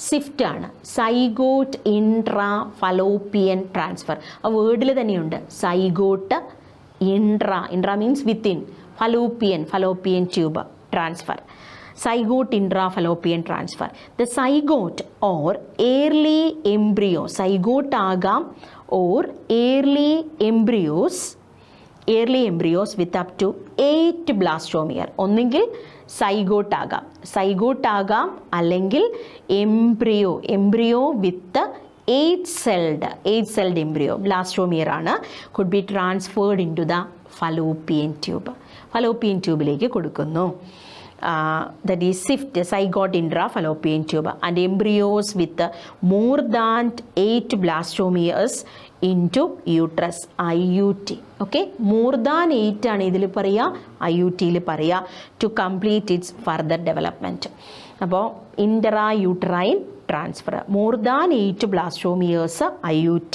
A: സ്വിഫ്റ്റ് ആണ്, സൈഗോട്ട് ഇൻട്രാ ഫലോപ്പിയൻ ട്രാൻസ്ഫർ. ആ വേർഡിൽ തന്നെയുണ്ട് zygote intra means within, Fallopian tube transfer, zygote intrafallopian transfer. The zygote or early embryo, zygote ആകാം or early embryos with up to 8 blastomere. ഒന്നെങ്കിൽ zygote ആകാം അല്ലെങ്കിൽ embryo വിത്ത് 8 celled embryo, blastomere ആണ്, could be transferred into the fallopian ട്യൂബിലേക്ക് കൊടുക്കുന്നു. That is zygote intrafallopian tube and embryos with more than 8 blastomeres into uterus, IUT. Okay, more than 8 ആണ് ഇതിൽ പറയുക, IUTയിൽ പറയുക, to complete its further development. അപ്പോൾ intrauterine transfer, more than 8 blastomeres, IUT,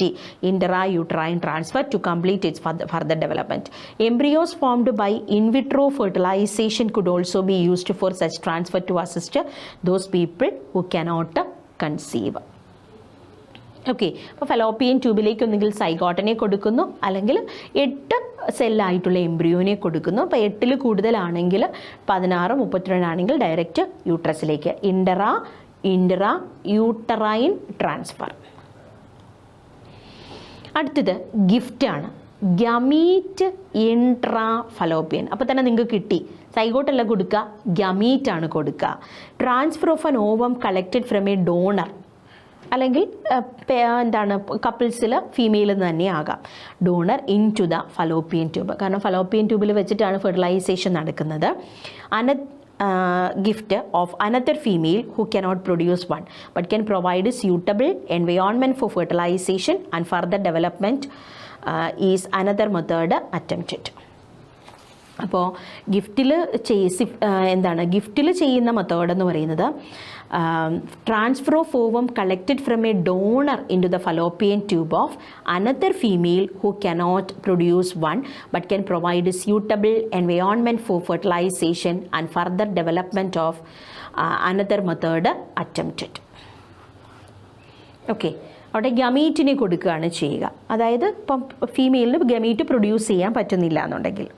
A: intrauterine transfer to complete its further development. Embryos formed by in vitro fertilization could also be used for such transfer to assist those people who cannot conceive. Okay, അപ്പോൾ Fallopian ട്യൂബിലേക്ക് ഒന്നുകിൽ സൈഗോട്ടിനെ കൊടുക്കുന്നു അല്ലെങ്കിൽ 8 സെല്ലായിട്ടുള്ള എംബ്രിയോനെ കൊടുക്കുന്നു. അപ്പോൾ 8ൽ കൂടുതലാണെങ്കിൽ 16, 32 ആണെങ്കിൽ direct യൂട്രസിലേക്ക്, intra uterine transfer. അടുത്തത് ഗിഫ്റ്റാണ്. Gamete intra Fallopian. അപ്പോൾ തന്നെ നിങ്ങൾക്ക് കിട്ടി, സൈഗോട്ടല്ല കൊടുക്കുക, ഗമീറ്റ് ആണ് കൊടുക്കുക. Transfer of an ovum collected from a donor, അല്ലെങ്കിൽ എന്താണ് കപ്പിൾസിൽ ഫീമെയിൽ തന്നെ ആകാം. Donor into the fallopian tube, കാരണം ഫലോപ്പിയൻ ട്യൂബിൽ വെച്ചിട്ടാണ് ഫെർട്ടിലൈസേഷൻ നടക്കുന്നത്. Gift of another female who cannot produce one but can provide a suitable environment for fertilization and further development is another method attempted. അപ്പോൾ ഗിഫ്റ്റിൽ ചെയ്യുന്ന method എന്ന് പറയുന്നത് transfer of ovum collected from a donor into the fallopian tube of another female who cannot produce one but can provide suitable environment for fertilization and further development of another method attempted. Okay, അവിടെ ഗമീറ്റിനെ കൊടുക്കുകയാണ് ചെയ്യുക. അതായത് ഇപ്പം ഫീമെയിലിന് gamete produce ചെയ്യാൻ പറ്റുന്നില്ല എന്നുണ്ടെങ്കിൽ.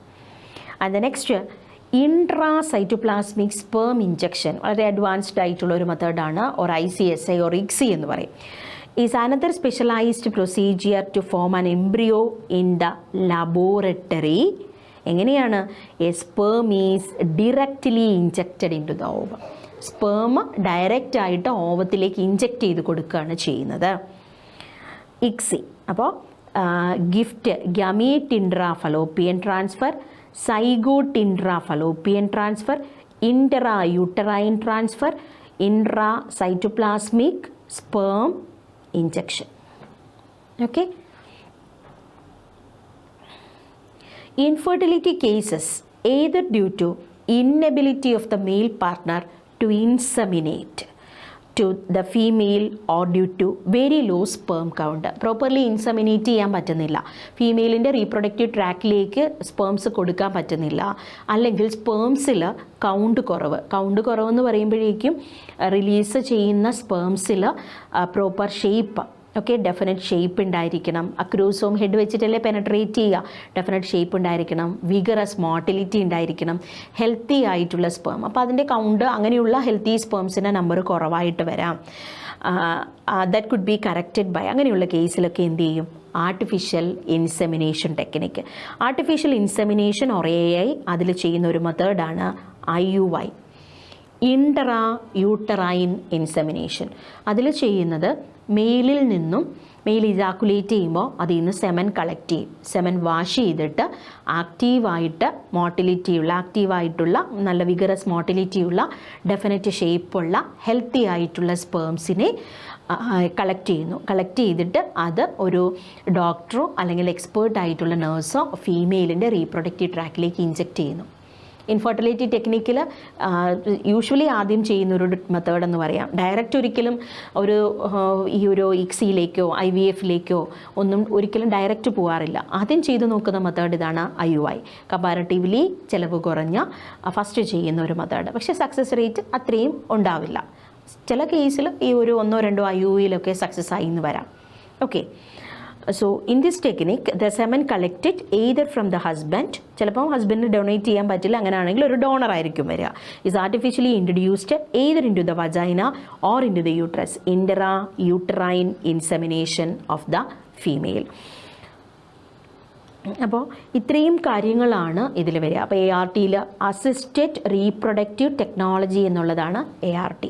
A: And the next intracytoplasmic sperm injection, വളരെ അഡ്വാൻസ്ഡ് ആയിട്ടുള്ള ഒരു മെത്തേഡാണ്. ഓർ ICSI ഓർ ICSI എന്ന് പറയും. Is another specialised procedure to form an embryo in the laboratory. എങ്ങനെയാണ്? A sperm is directly injected into the ovum. Sperm direct ആയിട്ട് ഓവത്തിലേക്ക് inject ചെയ്ത് കൊടുക്കുകയാണ് ചെയ്യുന്നത്. ICSI. അപ്പോൾ GIFT gamete intra fallopian transfer, zygote intra fallopian transfer, intra uterine transfer, intra cytoplasmic sperm injection. Okay. Infertility cases either due to inability of the male partner to inseminate to the female or due to very low sperm count. Properly inseminate ചെയ്യാൻ പറ്റുന്നില്ല, ഫീമെയിലിൻ്റെ reproductive ട്രാക്കിലേക്ക് sperms കൊടുക്കാൻ പറ്റുന്നില്ല, അല്ലെങ്കിൽ സ്പേംസിൽ count കുറവെന്ന് പറയുമ്പോഴേക്കും release ചെയ്യുന്ന സ്പേംസിൽ proper shape, okay, definite shape ഉണ്ടായിരിക്കണം. അക്രോസോം ഹെഡ് വെച്ചിട്ടല്ലേ പെനട്രേറ്റ് ചെയ്യുക, ഡെഫിനറ്റ് ഷേപ്പ് ഉണ്ടായിരിക്കണം, വിഗറസ് മോട്ടിലിറ്റി ഉണ്ടായിരിക്കണം, ഹെൽത്തി ആയിട്ടുള്ള സ്പേം. അപ്പോൾ അതിൻ്റെ കൗണ്ട്, അങ്ങനെയുള്ള ഹെൽത്തി സ്പേംസിൻ്റെ നമ്പർ കുറവായിട്ട് വരാം. That could be corrected by, അങ്ങനെയുള്ള കേസിലൊക്കെ എന്ത് ചെയ്യും? Artificial insemination technique. Artificial insemination or AI അതിൽ ചെയ്യുന്ന ഒരു മെത്തേഡാണ് IUI, ഇൻട്രാ യൂട്ടറൈൻ ഇൻസെമിനേഷൻ. അതിൽ ചെയ്യുന്നത് മെയിൽ ഇജാക്കുലേറ്റ് ചെയ്യുമ്പോൾ അതിൽ നിന്ന് സെമൻ കളക്ട് ചെയ്യും. സെമൻ വാഷ് ചെയ്തിട്ട് ആക്റ്റീവായിട്ടുള്ള നല്ല വിഗറസ് മോട്ടിലിറ്റിയുള്ള ഡെഫിനറ്റ് ഷേപ്പുള്ള ഹെൽത്തി ആയിട്ടുള്ള സ്പേംസിനെ കളക്ട് ചെയ്തിട്ട് അത് ഒരു ഡോക്ടറോ അല്ലെങ്കിൽ എക്സ്പേർട്ട് ആയിട്ടുള്ള നേഴ്സോ ഫീമെയിലിൻ്റെ റീപ്രൊഡക്റ്റീവ് ട്രാക്കിലേക്ക് ഇഞ്ചെക്റ്റ് ചെയ്യുന്നു. ഇൻഫെർട്ടിലിറ്റി ടെക്നിക്കിൽ യൂഷ്വലി ആദ്യം ചെയ്യുന്നൊരു മെത്തേഡ് എന്ന് പറയാം. ഡയറക്റ്റ് ഒരിക്കലും ഈ ഒരു ICSIയിലേക്കോ IVFലേക്കോ ഒരിക്കലും ഡയറക്റ്റ് പോകാറില്ല. ആദ്യം ചെയ്തു നോക്കുന്ന മെത്തേഡ് ഇതാണ് IUI, കമ്പാരറ്റീവ്ലി ചിലവ് കുറഞ്ഞ ഫസ്റ്റ് ചെയ്യുന്ന ഒരു മെത്തേഡ്. പക്ഷേ സക്സസ് റേറ്റ് അത്രയും ഉണ്ടാവില്ല. ചില കേസിൽ ഈ ഒരു 1-2 IUIയിലൊക്കെ സക്സസ് ആയി എന്ന് വരാം. Okay. So in this technique the semen collected either from the husband, ചിലപ്പോൾ ഹസ്ബൻഡിന് ഡൊണേറ്റ് ചെയ്യാൻ പറ്റില്ല, അങ്ങനെയാണെങ്കിൽ ഒരു ഡോണർ ആയിരിക്കും വരിക, is artificially introduced either into the vagina or into the uterus, intra-uterine insemination of the female. അപ്പോൾ ഇത്രയും കാര്യങ്ങളാണ് ഇതിൽ വരിക. അപ്പോൾ ARTയിൽ അസിസ്റ്റഡ് റീപ്രൊഡക്റ്റീവ് ടെക്നോളജി എന്നുള്ളതാണ് ART.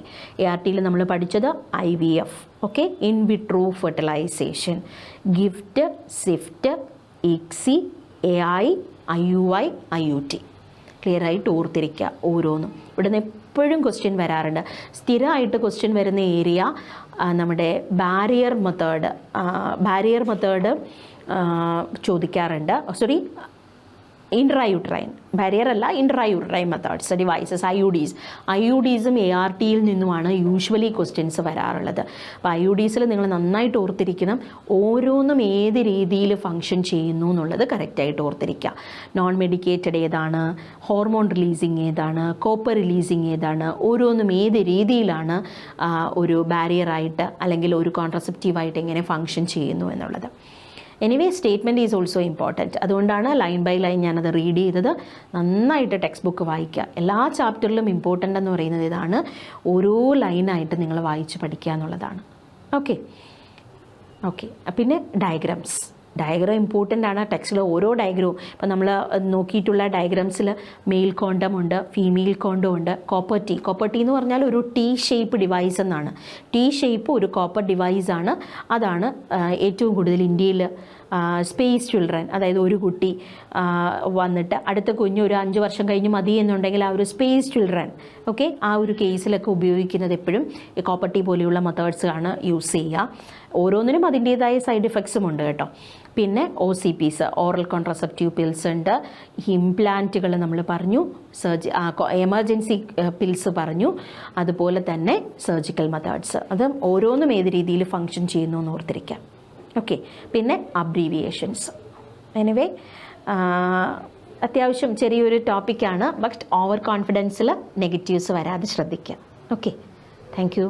A: ARTയിൽ നമ്മൾ പഠിച്ചത് IVF, okay, in vitro fertilization, GIFT, ZIFT, ICSI, AI, IUI, IUT. Clear ആയിട്ട് ഓർത്തിരിക്കുക ഓരോന്നും. ഇവിടെ നിന്ന് എപ്പോഴും ക്വസ്റ്റ്യൻ വരാറുണ്ട്. സ്ഥിരമായിട്ട് ക്വസ്റ്റ്യൻ വരുന്ന ഏരിയ നമ്മുടെ ബാരിയർ മെത്തേഡ് ചോദിക്കാറുണ്ട്. ഇൻട്രായൂട്രൈൻ, ബാരിയർ അല്ല, ഇൻട്രായൂട്രൈൻ മെത്തേഡ്സ്, ഡിവൈസസ്, IUDസും ARTയിൽ നിന്നുമാണ് യൂഷ്വലി ക്വസ്റ്റ്യൻസ് വരാറുള്ളത്. അപ്പോൾ IUDസിൽ നിങ്ങൾ നന്നായിട്ട് ഓർത്തിരിക്കണം, ഓരോന്നും ഏത് രീതിയിൽ ഫങ്ഷൻ ചെയ്യുന്നു എന്നുള്ളത് കറക്റ്റായിട്ട് ഓർത്തിരിക്കുക. നോൺ മെഡിക്കേറ്റഡ് ഏതാണ്, ഹോർമോൺ റിലീസിങ് ഏതാണ്, കോപ്പർ റിലീസിങ് ഏതാണ്, ഓരോന്നും ഏത് രീതിയിലാണ് ഒരു ബാരിയറായിട്ട് അല്ലെങ്കിൽ ഒരു കോൺട്രസെപ്റ്റീവായിട്ട് എങ്ങനെ ഫങ്ഷൻ ചെയ്യുന്നു എന്നുള്ളത്. Anyway statement is also important. അതുകൊണ്ടാണ് ലൈൻ ബൈ ലൈൻ ഞാനത് റീഡ് ചെയ്തത്. നന്നായിട്ട് ടെക്സ്റ്റ് ബുക്ക് വായിക്കുക. എല്ലാ ചാപ്റ്ററിലും ഇമ്പോർട്ടൻ്റ് എന്ന് പറയുന്നത് ഇതാണ്, ഓരോ ലൈനായിട്ട് നിങ്ങൾ വായിച്ച് പഠിക്കുക എന്നുള്ളതാണ്. ഓക്കെ. പിന്നെ ഡയഗ്രാംസ്. ഡയഗ്രാം ഇമ്പോർട്ടൻ്റ് ആണ്. ടെക്സ്റ്റിൽ ഓരോ ഡയഗ്രവും ഇപ്പോൾ നമ്മൾ നോക്കിയിട്ടുള്ള ഡയഗ്രാംസിൽ മെയിൽ കോണ്ടം ഉണ്ട്, ഫീമെയിൽ കോണ്ടം ഉണ്ട്. കോപ്പർ ടീ എന്ന് പറഞ്ഞാൽ ഒരു ടീ ഷേപ്പ് ഡിവൈസ് എന്നാണ്. ടീ ഷേപ്പ് ഒരു കോപ്പർ ഡിവൈസാണ്. അതാണ് ഏറ്റവും കൂടുതൽ ഇന്ത്യയിൽ സ്പേസ് ചിൽഡ്രൻ, അതായത് ഒരു കുട്ടി വന്നിട്ട് അടുത്ത കുഞ്ഞ് ഒരു 5 വർഷം കഴിഞ്ഞ് മതി എന്നുണ്ടെങ്കിൽ ആ ഒരു സ്പേസ് ചിൽഡ്രൻ, ഓക്കെ, ആ ഒരു കേസിലൊക്കെ ഉപയോഗിക്കുന്നത് എപ്പോഴും ഈ കോപ്പർ ടീ പോലെയുള്ള മെത്തേഡ്സ് ആണ് യൂസ് ചെയ്യുക. ഓരോന്നിനും അതിൻ്റേതായ സൈഡ് ഇഫക്ട്സും ഉണ്ട് കേട്ടോ. പിന്നെ OCPs, ഓറൽ കോൺട്രസെപ്റ്റീവ് പിൽസ് ഉണ്ട്, ഇംപ്ലാന്റുകൾ നമ്മൾ പറഞ്ഞു, എമർജൻസി പിൽസ് പറഞ്ഞു, അതുപോലെ തന്നെ സർജിക്കൽ മെത്തേഡ്സ്. അത് ഓരോന്നും ഏത് രീതിയിൽ ഫങ്ഷൻ ചെയ്യുന്നു എന്ന് ഓർത്തിരിക്കാം. ഓക്കെ, പിന്നെ അബ്രീവിയേഷൻസ്. എനിവേ അത്യാവശ്യം ചെറിയൊരു ടോപ്പിക്കാണ്, ബട്ട് ഓവർ കോൺഫിഡൻസിൽ നെഗറ്റീവ്സ് വരാതെ ശ്രദ്ധിക്കുക. Okay, thank you.